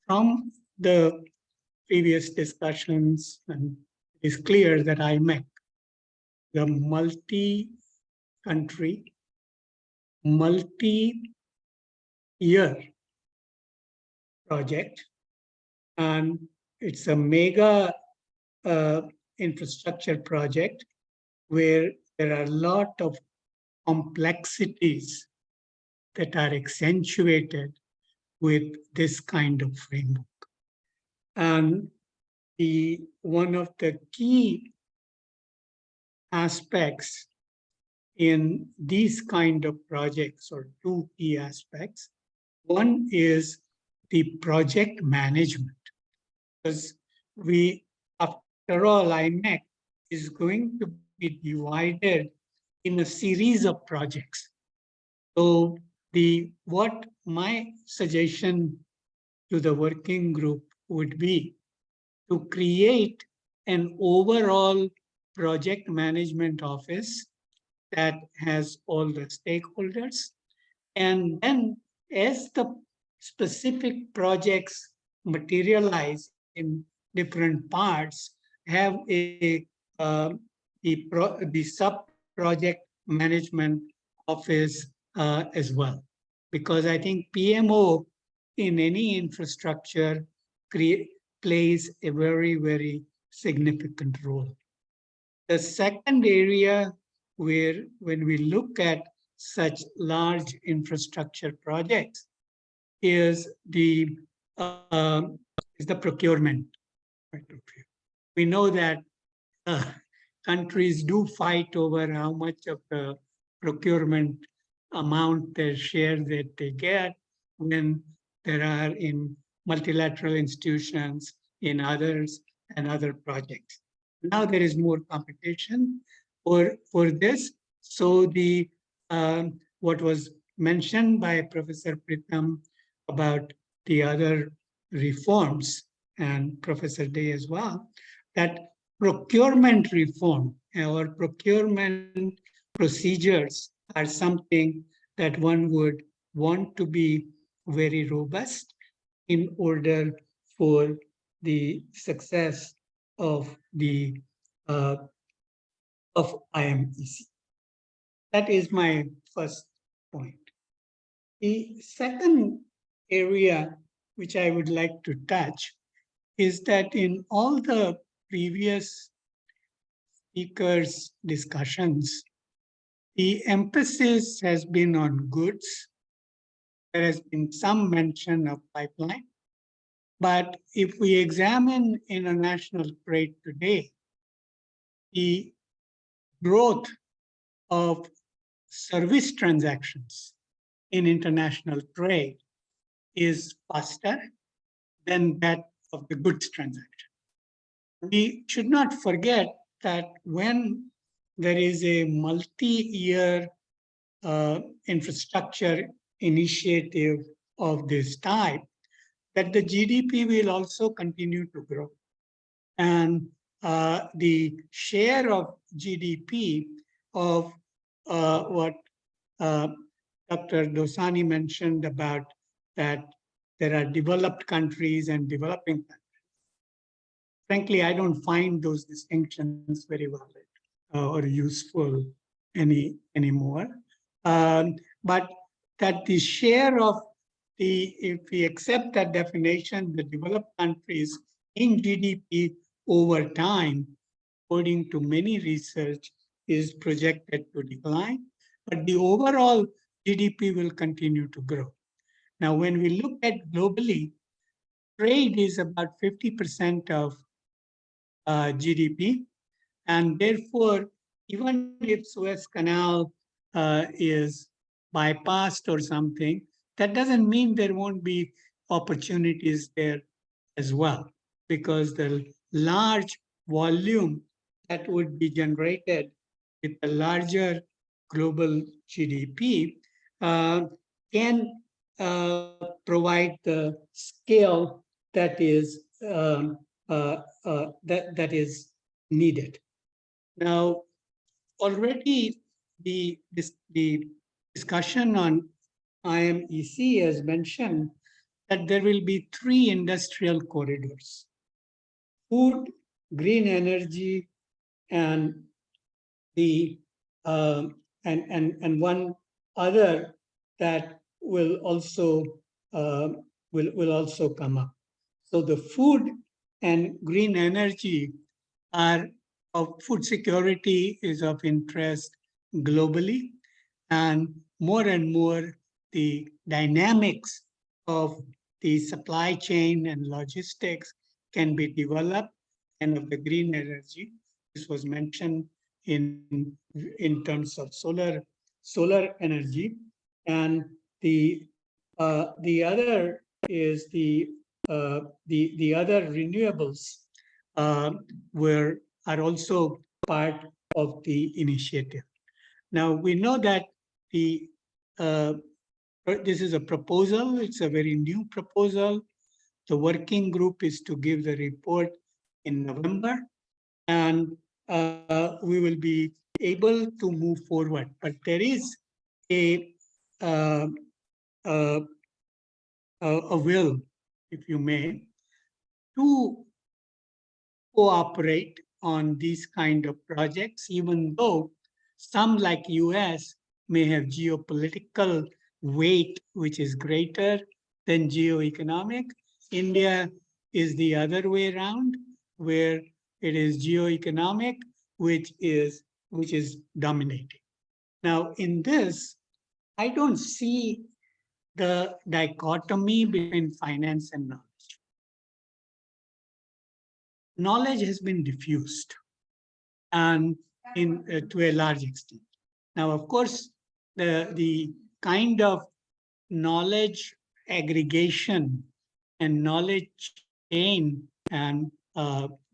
from the previous discussions, and it is clear that IMEC the multi-country, multi-year project, and it's a mega infrastructure project where there are a lot of complexities that are accentuated with this kind of framework. And one of the key aspects in these kind of projects, or two key aspects, one is the project management, because after all, IMEC is going to be divided in a series of projects. So what my suggestion to the working group would be to create an overall project management office that has all the stakeholders. And then as the specific projects materialize in different parts, have the sub-project management office as well. Because I think PMO in any infrastructure plays a very, very significant role. The second area where, when we look at such large infrastructure projects, is the procurement point of view. We know that countries do fight over how much of the procurement amount, their share that they get when there are in multilateral institutions, in others, and other projects. Now there is more competition for this. So what was mentioned by Professor Pritham about the other reforms, and Professor Day as well, that procurement reform or procurement procedures are something that one would want to be very robust in order for the success of IMEC. That is my first point. The second area which I would like to touch is that in all the previous speakers' discussions, the emphasis has been on goods. There has been some mention of pipeline. But if we examine international trade today, the growth of service transactions in international trade is faster than that of the goods transaction. We should not forget that when there is a multi-year infrastructure initiative of this type, that the GDP will also continue to grow. And the share of GDP of what Dr. Dossani mentioned about that there are developed countries and developing countries. Frankly, I don't find those distinctions very valid or useful anymore. But that the share of if we accept that definition, the developed countries in GDP over time, according to many research, is projected to decline, but the overall GDP will continue to grow. Now, when we look at globally, trade is about 50% of GDP, and therefore, even if Suez Canal is bypassed or something, that doesn't mean there won't be opportunities there as well, because the large volume that would be generated with a larger global GDP can provide the scale that is that is needed. Now, already the discussion on IMEC has mentioned that there will be 3 industrial corridors: food, green energy, and the and one other that will also will also come up. So the food and green energy are of food security is of interest globally, and more the dynamics of the supply chain and logistics can be developed, and of the green energy. This was mentioned in terms of solar energy, and the other is the other renewables are also part of the initiative. Now we know that this is a proposal. It's a very new proposal. The working group is to give the report in November, and we will be able to move forward. But there is a will, if you may, to cooperate on these kind of projects, even though some like US may have geopolitical weight, which is greater than geoeconomic. India is the other way around, where it is geoeconomic, which is dominating. Now, in this, I don't see the dichotomy between finance and knowledge. Knowledge has been diffused, and to a large extent. Now, of course, the kind of knowledge aggregation and knowledge chain and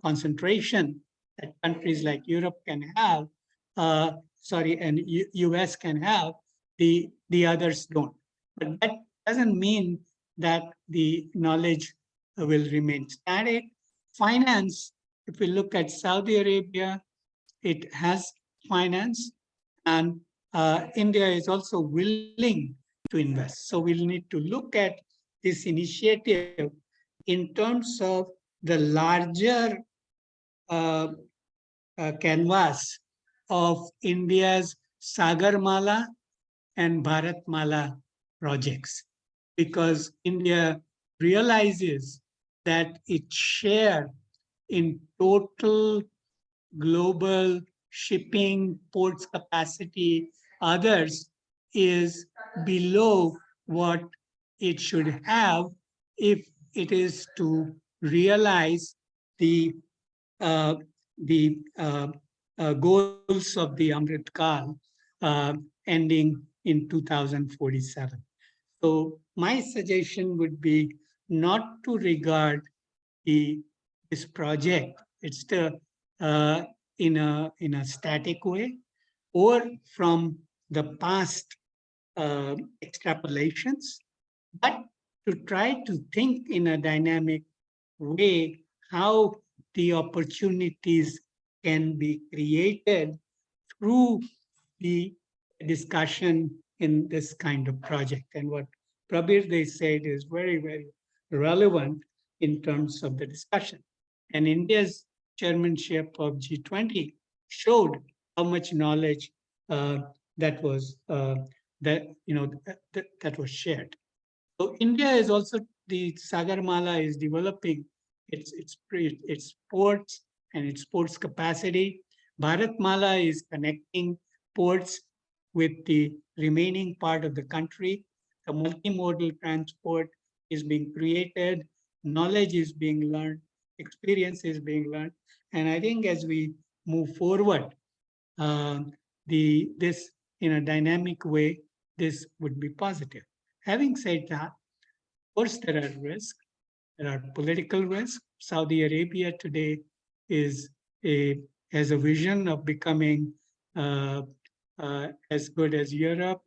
concentration that countries like Europe can have, and US can have, the others don't. But that doesn't mean that the knowledge will remain static. Finance, if we look at Saudi Arabia, it has finance, and India is also willing to invest. So we'll need to look at this initiative in terms of the larger canvas of India's Sagarmala and Bharatmala projects, because India realizes that its share in total global shipping, ports capacity, others, is below what it should have if it is to realize the goals of the Amrit Kal ending in 2047. So my suggestion would be not to regard this project, it's the in a static way, or from the past extrapolations, but to try to think in a dynamic way how the opportunities can be created through the discussion in this kind of project. And what Prabir they said is very, very relevant in terms of the discussion. And India's chairmanship of G20 showed how much knowledge that was shared. So India is also, the Sagarmala is developing its ports and its ports capacity. Bharatmala is connecting ports with the remaining part of the country. The multimodal transport is being created, knowledge is being learned, experience is being learned. And I think as we move forward, this in a dynamic way, this would be positive. Having said that, of course, there are risks. There are political risks. Saudi Arabia today has a vision of becoming as good as Europe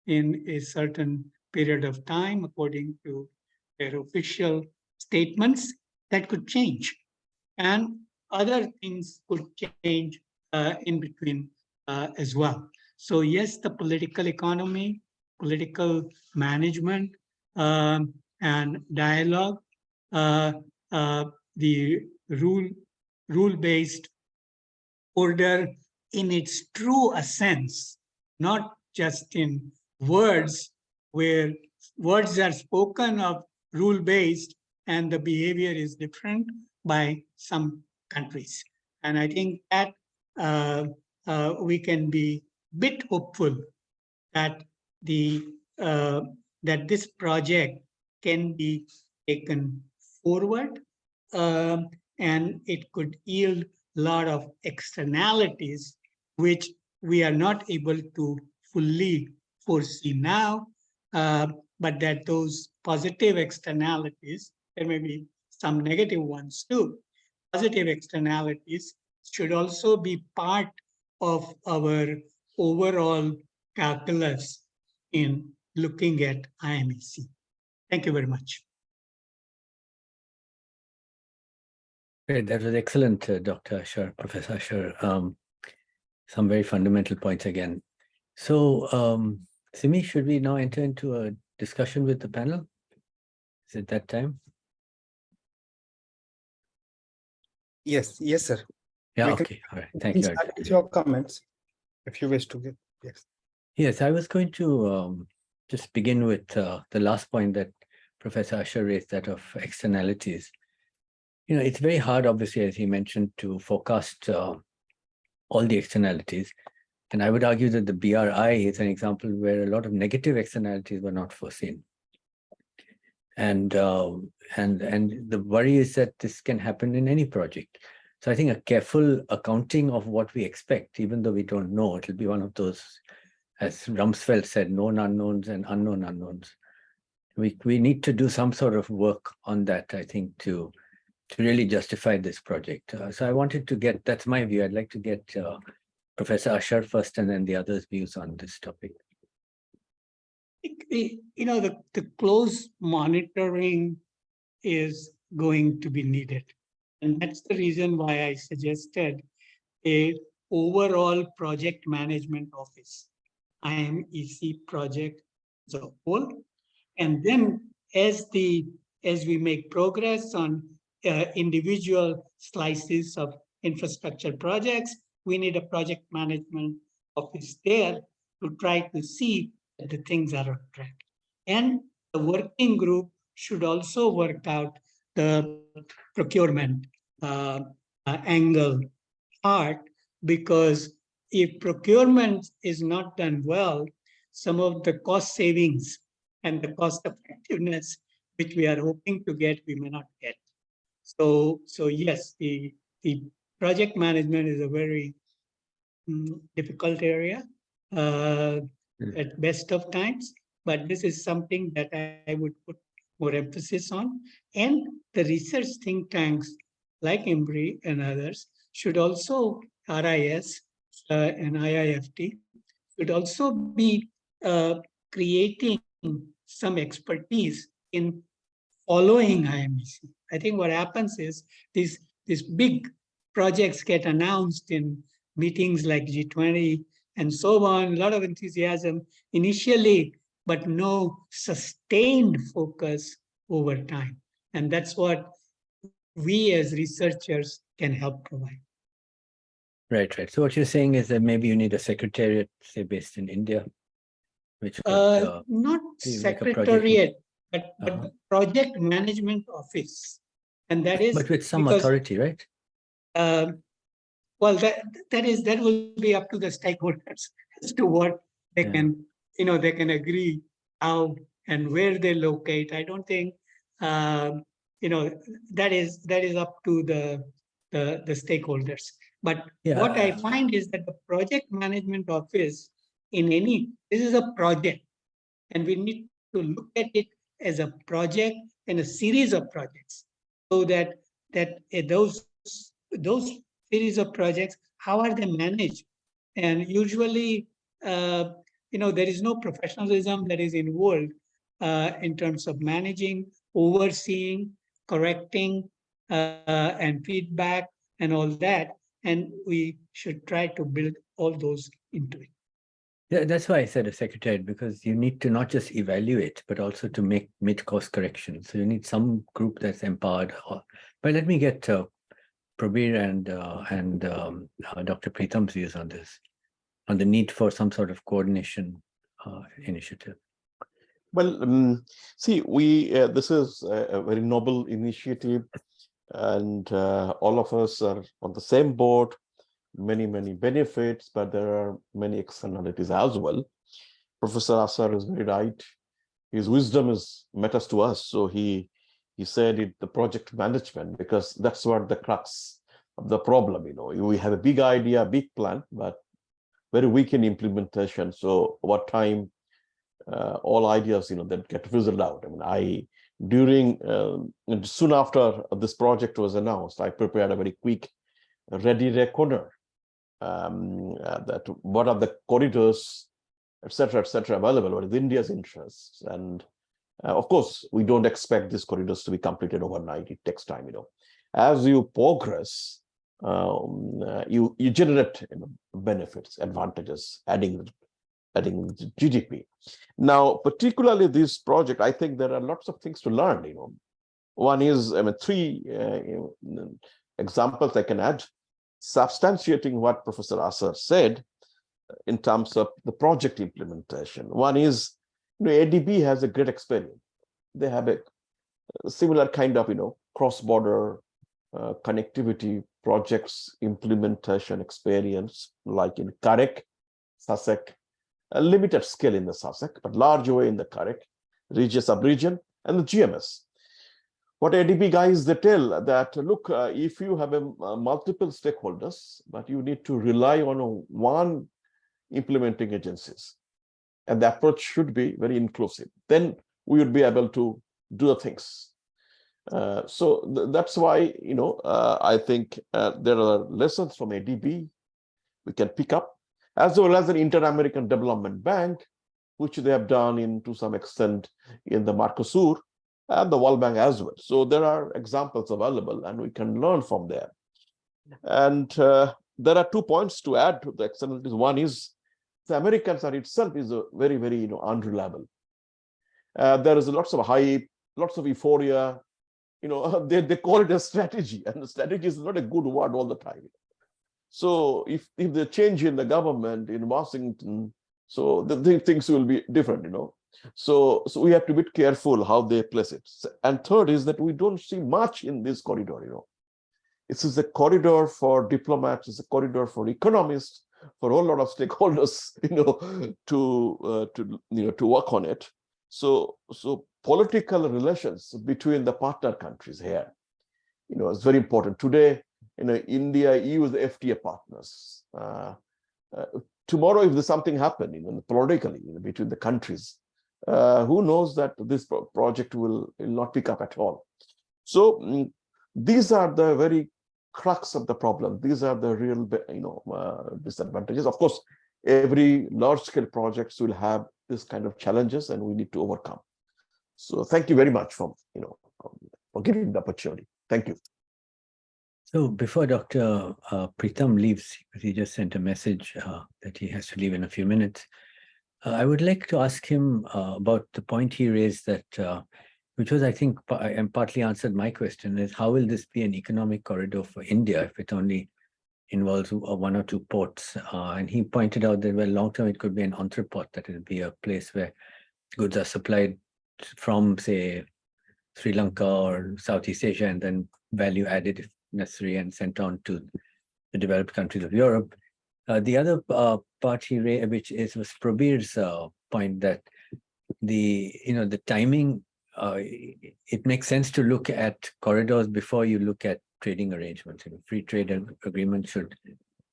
in a certain period of time, according to their official statements. That could change, and other things could change in between as well. So yes, the political economy, political management, and dialogue, the rule-based order in its true essence, not just in words, where words are spoken of rule-based and the behavior is different by some countries. And I think that we can be a bit hopeful that that this project can be taken forward, and it could yield a lot of externalities which we are not able to fully foresee now, but that those positive externalities, there may be some negative ones too, positive externalities should also be part of our overall calculus in looking at IMEC. Thank you very much. Great, that was excellent, Dr. Asher, Professor Asher. Some very fundamental points again. So, Simi, should we now enter into a discussion with the panel? Is it that time? Yes, sir. Yeah, We can- okay, all right, thank you. Start with your comments, if you wish to give. Yes. Yes, I was going to just begin with the last point that Professor Asher raised, that of externalities. You know, it's very hard, obviously, as he mentioned, to forecast all the externalities. And I would argue that the BRI is an example where a lot of negative externalities were not foreseen. And the worry is that this can happen in any project. So I think a careful accounting of what we expect, even though we don't know, it'll be one of those, as Rumsfeld said, known unknowns and unknown unknowns. We need to do some sort of work on that, I think, to really justify this project. So I wanted to get, that's my view. I'd like to get Professor Asher first and then the others' views on this topic. You know, the close monitoring is going to be needed. And that's the reason why I suggested a overall project management office, IMEC project as a whole. And then as we make progress on individual slices of infrastructure projects, we need a project management office there to try to see that the things are on track. And the working group should also work out the procurement angle part, because if procurement is not done well, some of the cost savings and the cost effectiveness which we are hoping to get, we may not get. So yes, the project management is a very difficult area at best of times, but this is something that I would put more emphasis on. And the research think tanks like IMPRI and others should also, RIS and IIFT, should also be creating some expertise in following IMEC. I think what happens is these big projects get announced in meetings like G20 and so on, a lot of enthusiasm initially, but no sustained focus over time. And that's what we as researchers can help provide. Right. So what you're saying is that maybe you need a secretariat, say, based in India, which could, not secretariat, but the project management office. And that is, but with some because, authority, right? Well, that will be up to the stakeholders as to what they can, they can agree how and where they locate. I don't think, that is up to the stakeholders. But what I find is that the project management office this is a project, and we need to look at it as a project and a series of projects, so that those series of projects, how are they managed? And usually, there is no professionalism that is involved in terms of managing, overseeing, correcting, and feedback and all that. And we should try to build all those into it. Yeah, that's why I said a secretariat, because you need to not just evaluate, but also to make mid-course corrections. So you need some group that's empowered. But let me get Prabir and Dr. Pritam's views on this, on the need for some sort of coordination initiative. Well, see, this is a very noble initiative, and all of us are on the same board. Many benefits, but there are many externalities as well. Professor Asar is very right. His wisdom matters to us. So he said the project management, because that's what the crux of the problem. We have a big idea, big plan, but very weak in implementation. So over time, all ideas that get fizzled out. Soon after this project was announced, I prepared a very quick ready reckoner. That what are the corridors, etc., available, what is India's interests, and of course we don't expect these corridors to be completed overnight. It takes time. As you progress, you generate benefits, advantages, adding GDP. Now, particularly this project, I think there are lots of things to learn. One is, three examples I can add, substantiating what Professor Asar said in terms of the project implementation. One is, ADB has a great experience. They have a similar kind of, cross-border connectivity projects implementation experience, like in Karek, SASEC, a limited scale in the SASEC, but large way in the Karek, region, sub-region, and the GMS. What ADB guys, they tell that, look, if you have multiple stakeholders, but you need to rely on one implementing agencies, and the approach should be very inclusive, then we would be able to do the things. So that's why, I think there are lessons from ADB we can pick up, as well as an Inter-American Development Bank, which they have done to some extent in the Mercosur, and the World Bank as well. So there are examples available, and we can learn from there. And there are 2 points to add to the externalities. One is the Americans are itself is a very unreliable. There is lots of hype, lots of euphoria. They call it a strategy, and the strategy is not a good word all the time. So if the change in the government in Washington, so the things will be different. So we have to be careful how they place it. And third is that we don't see much in this corridor. This is a corridor for diplomats, it's a corridor for economists, for a whole lot of stakeholders, to work on it. So political relations between the partner countries here, is very important. Today, India, EU is the FTA partners. Tomorrow, if there's something happening politically between the countries, who knows that this project will not pick up at all. So these are the very crux of the problem. These are the real disadvantages. Of course, every large-scale projects will have this kind of challenges, and we need to overcome. So thank you very much for giving the opportunity. Thank you. So before Dr. Pritam leaves, because he just sent a message that he has to leave in a few minutes, I would like to ask him about the point he raised that, which was, I think, and partly answered my question, is how will this be an economic corridor for India if it only involves 1 or 2 ports? And he pointed out that, well, long term, it could be an entrepot, that it will be a place where goods are supplied from, say, Sri Lanka or Southeast Asia, and then value added if necessary and sent on to the developed countries of Europe. The other part he raised, which was Prabir's point, that the timing, it makes sense to look at corridors before you look at trading arrangements. Free trade agreement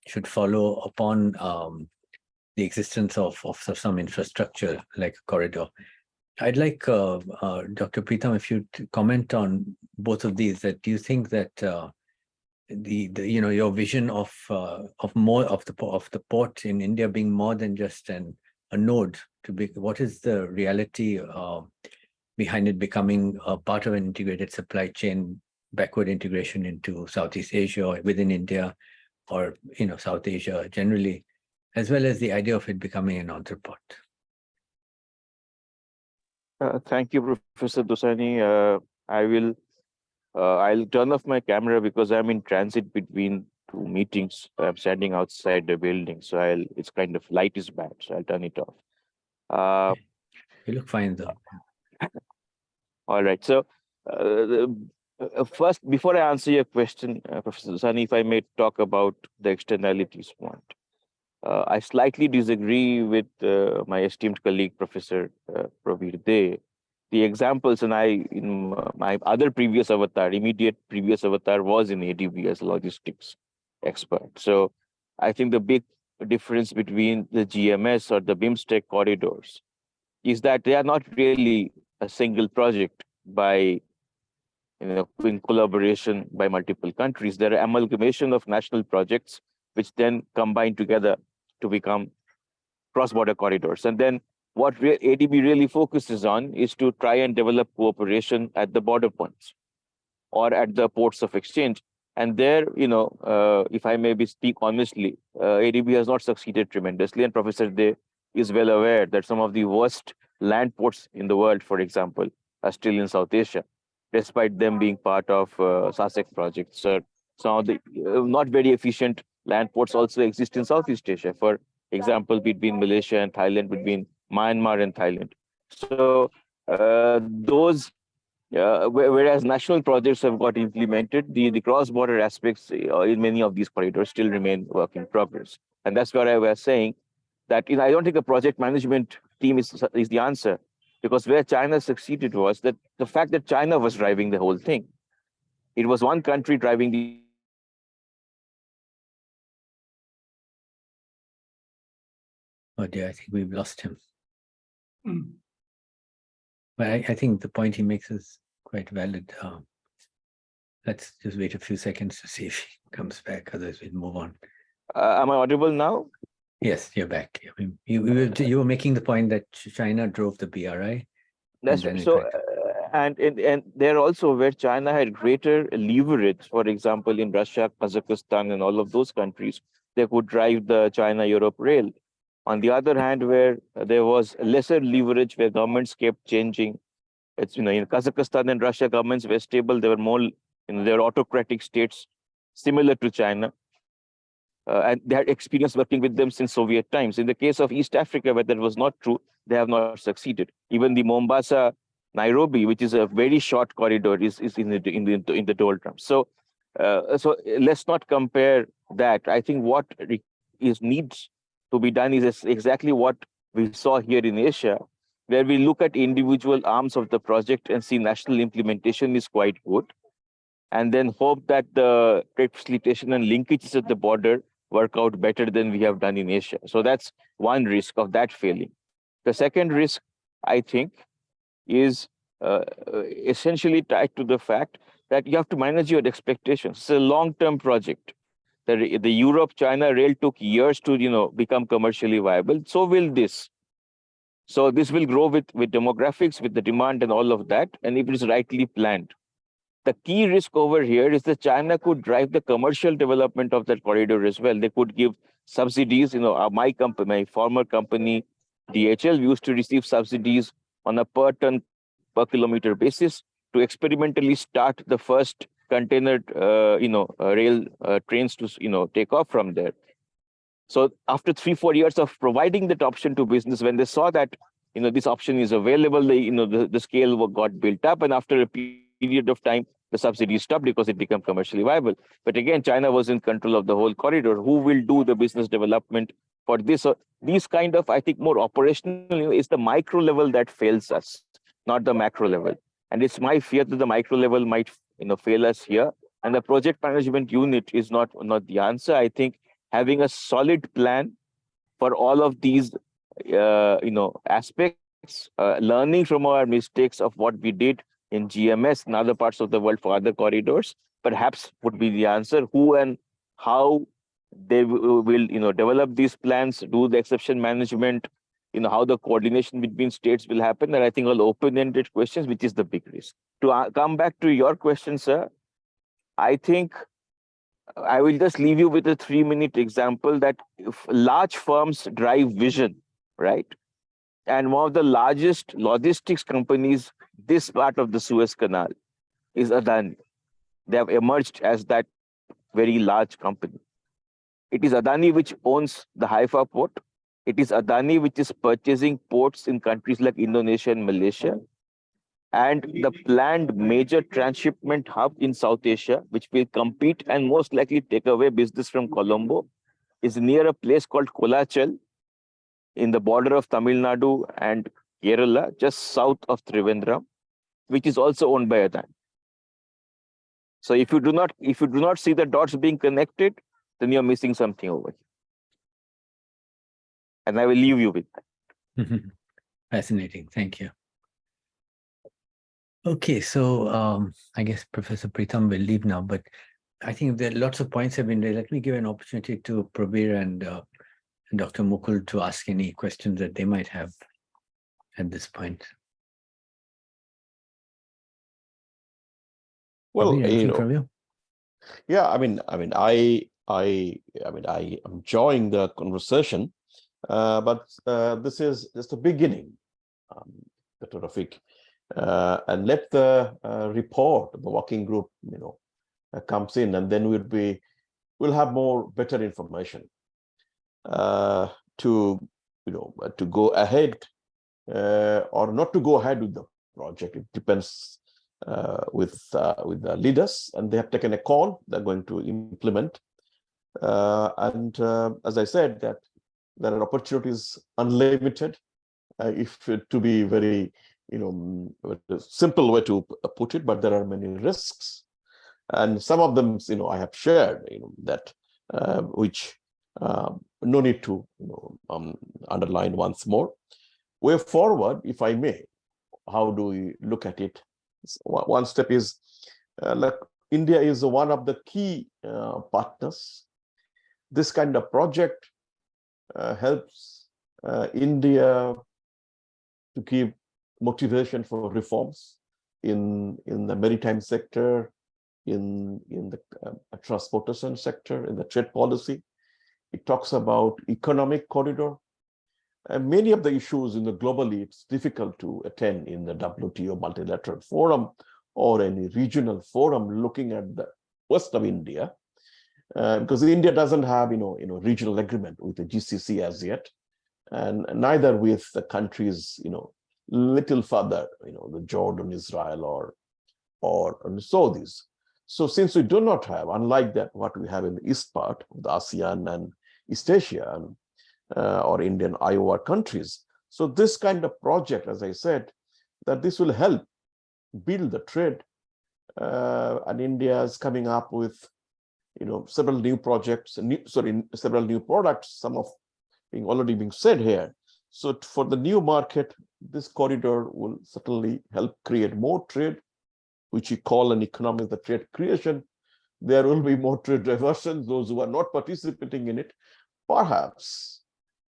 should follow upon the existence of some infrastructure like a corridor. I'd like Dr. Pritam, if you comment on both of these. That do you think that your vision of more of the port in India being more than just a node to be, what is the reality behind it becoming a part of an integrated supply chain, backward integration into Southeast Asia or within India, or South Asia generally, as well as the idea of it becoming an entrepot? Thank you, Professor Dossani. I will I'll turn off my camera because I'm in transit between two meetings. I'm standing outside the building, so it's kind of light is bad, so I'll turn it off. You look fine though. All right. So first, before I answer your question, Professor Dossani, if I may talk about the externalities point. I slightly disagree with my esteemed colleague, Professor Prabir. The examples, and in my other previous avatar, immediate previous avatar was in ADB as logistics expert. So I think the big difference between the GMS or the BIMSTEC corridors is that they are not really a single project by, in collaboration by multiple countries. They're an amalgamation of national projects which then combine together to become cross-border corridors. And then what ADB really focuses on is to try and develop cooperation at the border points or at the ports of exchange. And there, if I may speak honestly, ADB has not succeeded tremendously. And Professor Day is well aware that some of the worst land ports in the world, for example, are still in South Asia, despite them being part of SASEC projects. So some of the not very efficient land ports also exist in Southeast Asia. For example, between Malaysia and Thailand, between Myanmar and Thailand. So whereas national projects have got implemented, the cross-border aspects in many of these corridors still remain work in progress. And that's where I was saying that I don't think a project management team is the answer, because where China succeeded was that the fact that China was driving the whole thing. It was one country driving the Oh dear, I think we've lost him. Mm. But I think the point he makes is quite valid. Let's just wait a few seconds to see if he comes back, otherwise we'll move on. am I audible now? Yes, you're back. You were making the point that China drove the BRI. That's right. So, and there also where China had greater leverage, for example, in Russia, Kazakhstan, and all of those countries, they could drive the China-Europe rail. On the other hand, where there was lesser leverage, where governments kept changing, it's in Kazakhstan and Russia, governments were stable. They were more, they were autocratic states, similar to China. And they had experience working with them since Soviet times. In the case of East Africa, where that was not true, they have not succeeded. Even the Mombasa, Nairobi, which is a very short corridor, is in the doldrums. So let's not compare that. I think what needs to be done is exactly what we saw here in Asia, where we look at individual arms of the project and see national implementation is quite good, and then hope that the trade facilitation and linkages at the border work out better than we have done in Asia. So that's one risk of that failing. The second risk, I think, is essentially tied to the fact that you have to manage your expectations. It's a long-term project. The Europe-China rail took years to become commercially viable. So will this. So this will grow with demographics, with the demand and all of that, and if it is rightly planned. The key risk over here is that China could drive the commercial development of that corridor as well. They could give subsidies. My former company, DHL, used to receive subsidies on a per ton, per kilometer basis to experimentally start the first container, rail trains to, take off from there. So after 3-4 years of providing that option to business, when they saw that, this option is available, the scale got built up, and after a period of time, the subsidies stopped because it became commercially viable. But again, China was in control of the whole corridor. Who will do the business development for this? So these kind of, I think, more operational is the micro level that fails us, not the macro level. And it's my fear that the micro level might, fail us here. And the project management unit is not the answer. I think having a solid plan for all of these, aspects, learning from our mistakes of what we did in GMS and other parts of the world for other corridors, perhaps would be the answer. Who and how they will, develop these plans, do the exception management, how the coordination between states will happen. And I think all open-ended questions, which is the big risk. To come back to your question, sir, I think I will just leave you with a 3-minute example that if large firms drive vision, right? And one of the largest logistics companies, this part of the Suez Canal, is Adani. They have emerged as that very large company. It is Adani which owns the Haifa port. It is Adani which is purchasing ports in countries like Indonesia and Malaysia. And the planned major transshipment hub in South Asia, which will compete and most likely take away business from Colombo, is near a place called Kolachal in the border of Tamil Nadu and Kerala, just south of Trivandrum, which is also owned by Adani. So if you do not see the dots being connected, then you're missing something over here. And I will leave you with that. Fascinating. Thank you. Okay, so I guess Professor Pritham will leave now, but I think there are lots of points have been raised. Let me give an opportunity to Prabir and Dr. Mukul to ask any questions that they might have at this point. Well, Prabir, anything from you? Yeah, I am enjoying the conversation, but this is just a beginning, Dr. Rafiq, and let the report, the working group, comes in, and then we'll have more better information to go ahead or not to go ahead with the project. It depends with the leaders, and they have taken a call. They're going to implement, and as I said, that there are opportunities unlimited. If to be very simple way to put it, but there are many risks, and some of them I have shared that which no need to underline once more. Way forward, if I may, how do we look at it? One step is like India is one of the key partners. This kind of project helps India to give motivation for reforms in the maritime sector, in the transportation sector, in the trade policy. It talks about economic corridor. And many of the issues globally, it's difficult to attend in the WTO multilateral forum or any regional forum looking at the west of India, because India doesn't have regional agreement with the GCC as yet, and neither with the countries little further, the Jordan, Israel, or Saudis. So since we do not have, unlike that, what we have in the east part of the ASEAN and East Asia or Indian Iowa countries. So this kind of project, as I said, that this will help build the trade, and India is coming up with several new projects, several new products, some of already being said here. So for the new market, this corridor will certainly help create more trade, which we call an economy of the trade creation. There will be more trade diversion, those who are not participating in it. Perhaps,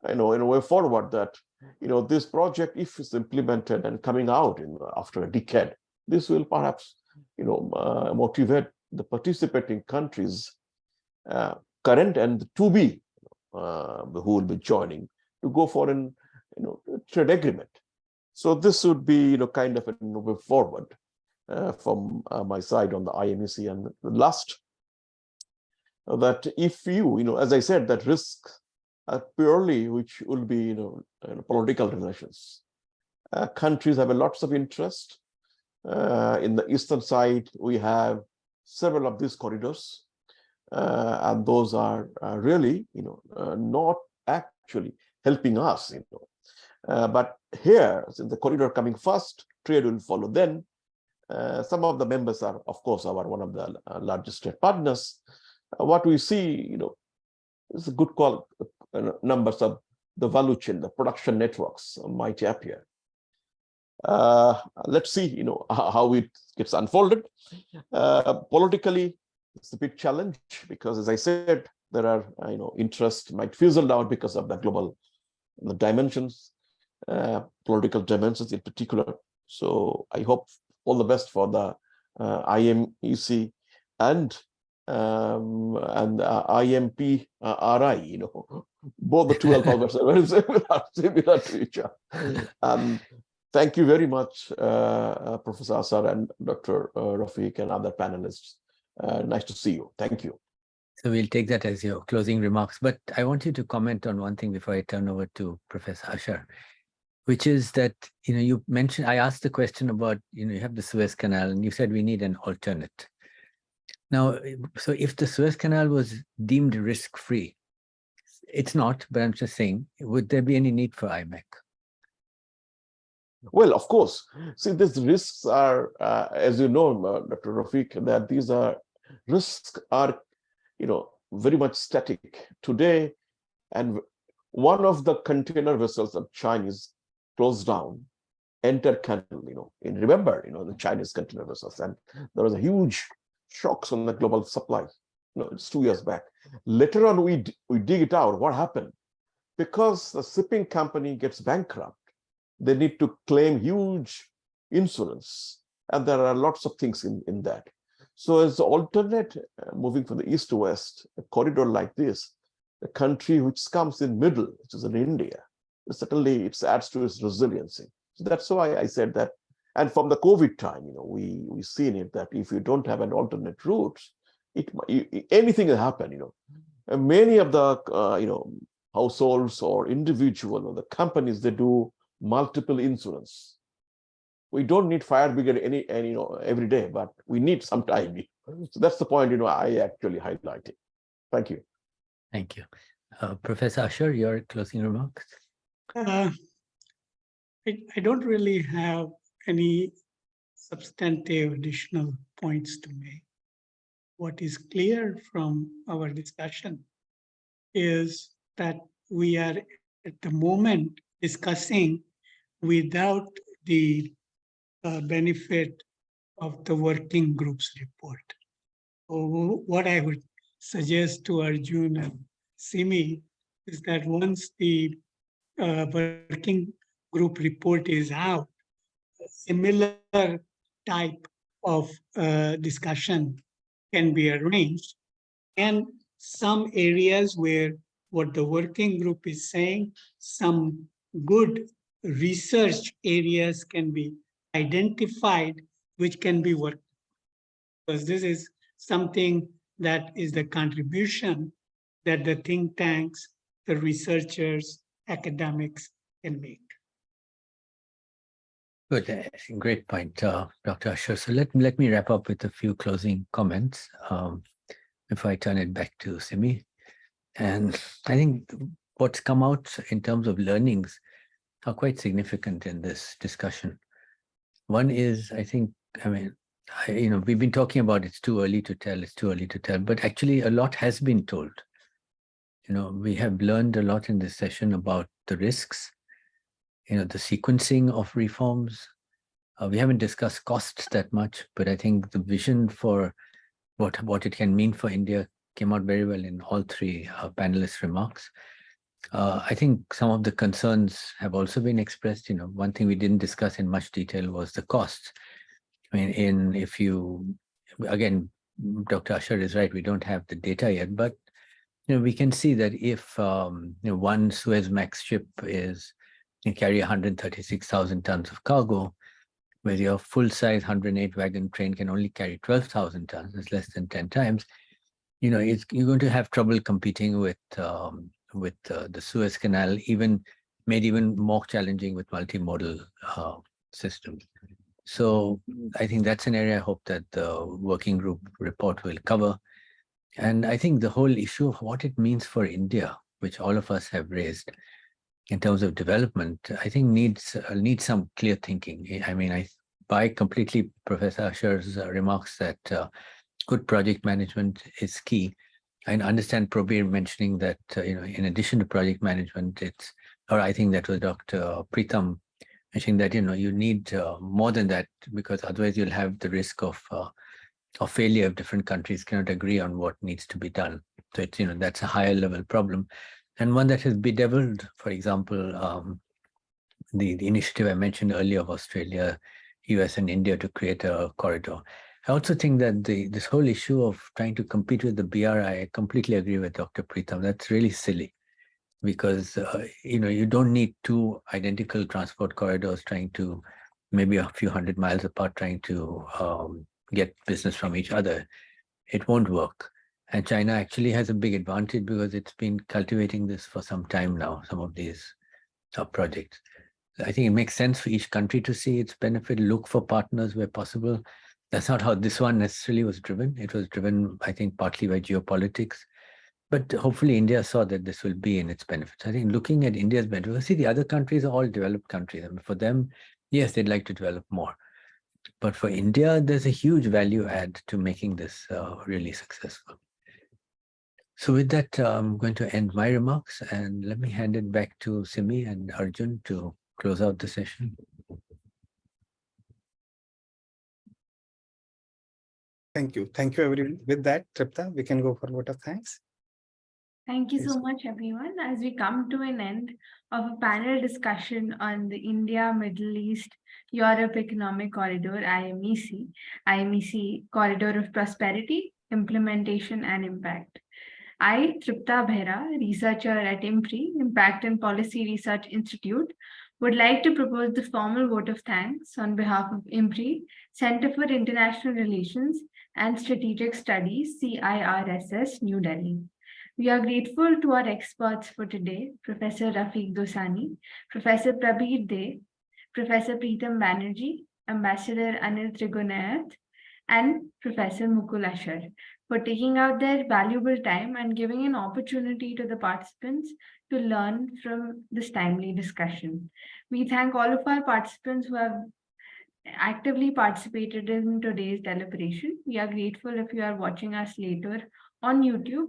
in a way forward that, this project, if it's implemented and coming out after a decade, this will perhaps, motivate the participating countries, current and to be, who will be joining, to go for an, trade agreement. So this would be, kind of a way forward from my side on the IMEC. And the last, that if you, as I said, that risk purely which will be, political relations. Countries have lots of interest. In the eastern side, we have several of these corridors, and those are really, not actually helping us, but here, since the corridor coming first, trade will follow. Then some of the members are, of course, one of the largest trade partners. What we see, is a good call. Numbers of the value chain, the production networks might appear. Let's see, how it gets unfolded. Politically, it's a big challenge because, as I said, there are, interest might fizzle out because of the global dimensions, political dimensions in particular. So I hope all the best for the IMEC and IMPRI, both the two alphabets are very similar to each other. Thank you very much, Professor Asar and Dr. Rafiq and other panelists Nice to see you. Thank you. So we'll take that as your closing remarks. But I want you to comment on one thing before I turn over to Professor Asher, which is that, you mentioned, I asked the question about, you have the Suez Canal and you said we need an alternate. Now, so if the Suez Canal was deemed risk-free, it's not, but I'm just saying, would there be any need for IMEC? Well, of course. See, these risks are, as you know, Dr. Rafiq, that these are risks are, very much static today. And one of the container vessels of Chinese closed down, enter canal, remember, the Chinese container vessels, and there was a huge shocks on the global supply. It's 2 years back. Later on, we dig it out. What happened? Because the shipping company gets bankrupt, they need to claim huge insurance, and there are lots of things in that. So as alternate, moving from the east to west, a corridor like this, a country which comes in middle, which is in India, certainly it adds to its resiliency. So that's why I said that. And from the COVID time, we've seen it that if you don't have an alternate route, anything will happen. And many of the households or individual or the companies, they do multiple insurance. We don't need fire brigade every day, but we need some time. So that's the point I actually highlighted. Thank you. Thank you. Professor Asher, your closing remarks? I don't really have any substantive additional points to make. What is clear from our discussion is that we are at the moment discussing without the benefit of the working group's report. So what I would suggest to Arjun and Simi is that once the working group report is out, a similar type of discussion can be arranged, and some areas where what the working group is saying, some good research areas can be identified, which can be worked. Because this is something that is the contribution that the think tanks, the researchers, academics can make. Good, great point, Dr. Asher. So let me wrap up with a few closing comments before I turn it back to Simi. And I think what's come out in terms of learnings are quite significant in this discussion. One is, we've been talking about it's too early to tell, but actually a lot has been told. We have learned a lot in this session about the risks, the sequencing of reforms. We haven't discussed costs that much, but I think the vision for what it can mean for India came out very well in all three panelists' remarks. I think some of the concerns have also been expressed. One thing we didn't discuss in much detail was the costs. Again, Dr. Asher is right, we don't have the data yet, but we can see that if one Suezmax ship can carry 136,000 tons of cargo, where your full-size 108 wagon train can only carry 12,000 tons, that's less than 10 times. You're going to have trouble competing with the Suez Canal, made even more challenging with multimodal systems. So I think that's an area I hope that the working group report will cover. And I think the whole issue of what it means for India, which all of us have raised in terms of development, I think needs some clear thinking. I buy completely Professor Asher's remarks that good project management is key. I understand Prabir mentioning that, in addition to project management, I think that was Dr. Pritham mentioning that, you need more than that, because otherwise you'll have the risk of failure if different countries cannot agree on what needs to be done. So that's a higher level problem. And one that has bedeviled, for example, the initiative I mentioned earlier of Australia, US and India to create a corridor. I also think that this whole issue of trying to compete with the BRI, I completely agree with Dr. Pritham. That's really silly, because you don't need two identical transport corridors trying to, maybe a few hundred miles apart, trying to get business from each other. it won't work. And China actually has a big advantage because it's been cultivating this for some time now, some of these projects. I think it makes sense for each country to see its benefit, look for partners where possible. That's not how this one necessarily was driven. It was driven, I think, partly by geopolitics. But hopefully India saw that this will be in its benefits. I think looking at India's benefits, see, the other countries are all developed countries. I mean, for them, yes, they'd like to develop more. But for India, there's a huge value add to making this really successful. So with that, I'm going to end my remarks and let me hand it back to Simi and Arjun to close out the session. Thank you. Thank you, everyone. With that, Tripta, we can go for a vote of thanks. Thank you so Yes. much, everyone. As we come to an end of a panel discussion on the India, Middle East, Europe Economic Corridor, IMEC Corridor of Prosperity, Implementation and Impact. I, Tripta Behra, researcher at IMPRI, Impact and Policy Research Institute, would like to propose the formal vote of thanks on behalf of IMPRI, Center for International Relations and Strategic Studies, CIRSS, New Delhi. We are grateful to our experts for today, Professor Rafiq Dossani, Professor Prabir Dey, Professor Preetam Banerjee, Ambassador Anil Trigunayat, and Professor Mukul Ashar, for taking out their valuable time and giving an opportunity to the participants to learn from this timely discussion. We thank all of our participants who have actively participated in today's deliberation. We are grateful if you are watching us later on YouTube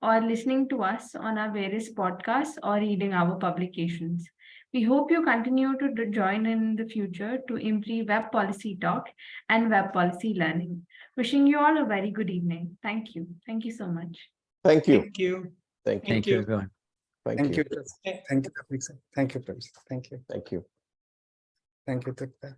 or listening to us on our various podcasts or reading our publications. We hope you continue to join in the future to improve web policy talk and web policy learning. Wishing you all a very good evening. Thank you. Thank you so much. Thank you. Thank you. Thank you. Thank you, everyone. Thank you. Thank you, Professor. Thank you, Professor. Thank you. Thank you. Thank you, Tripta.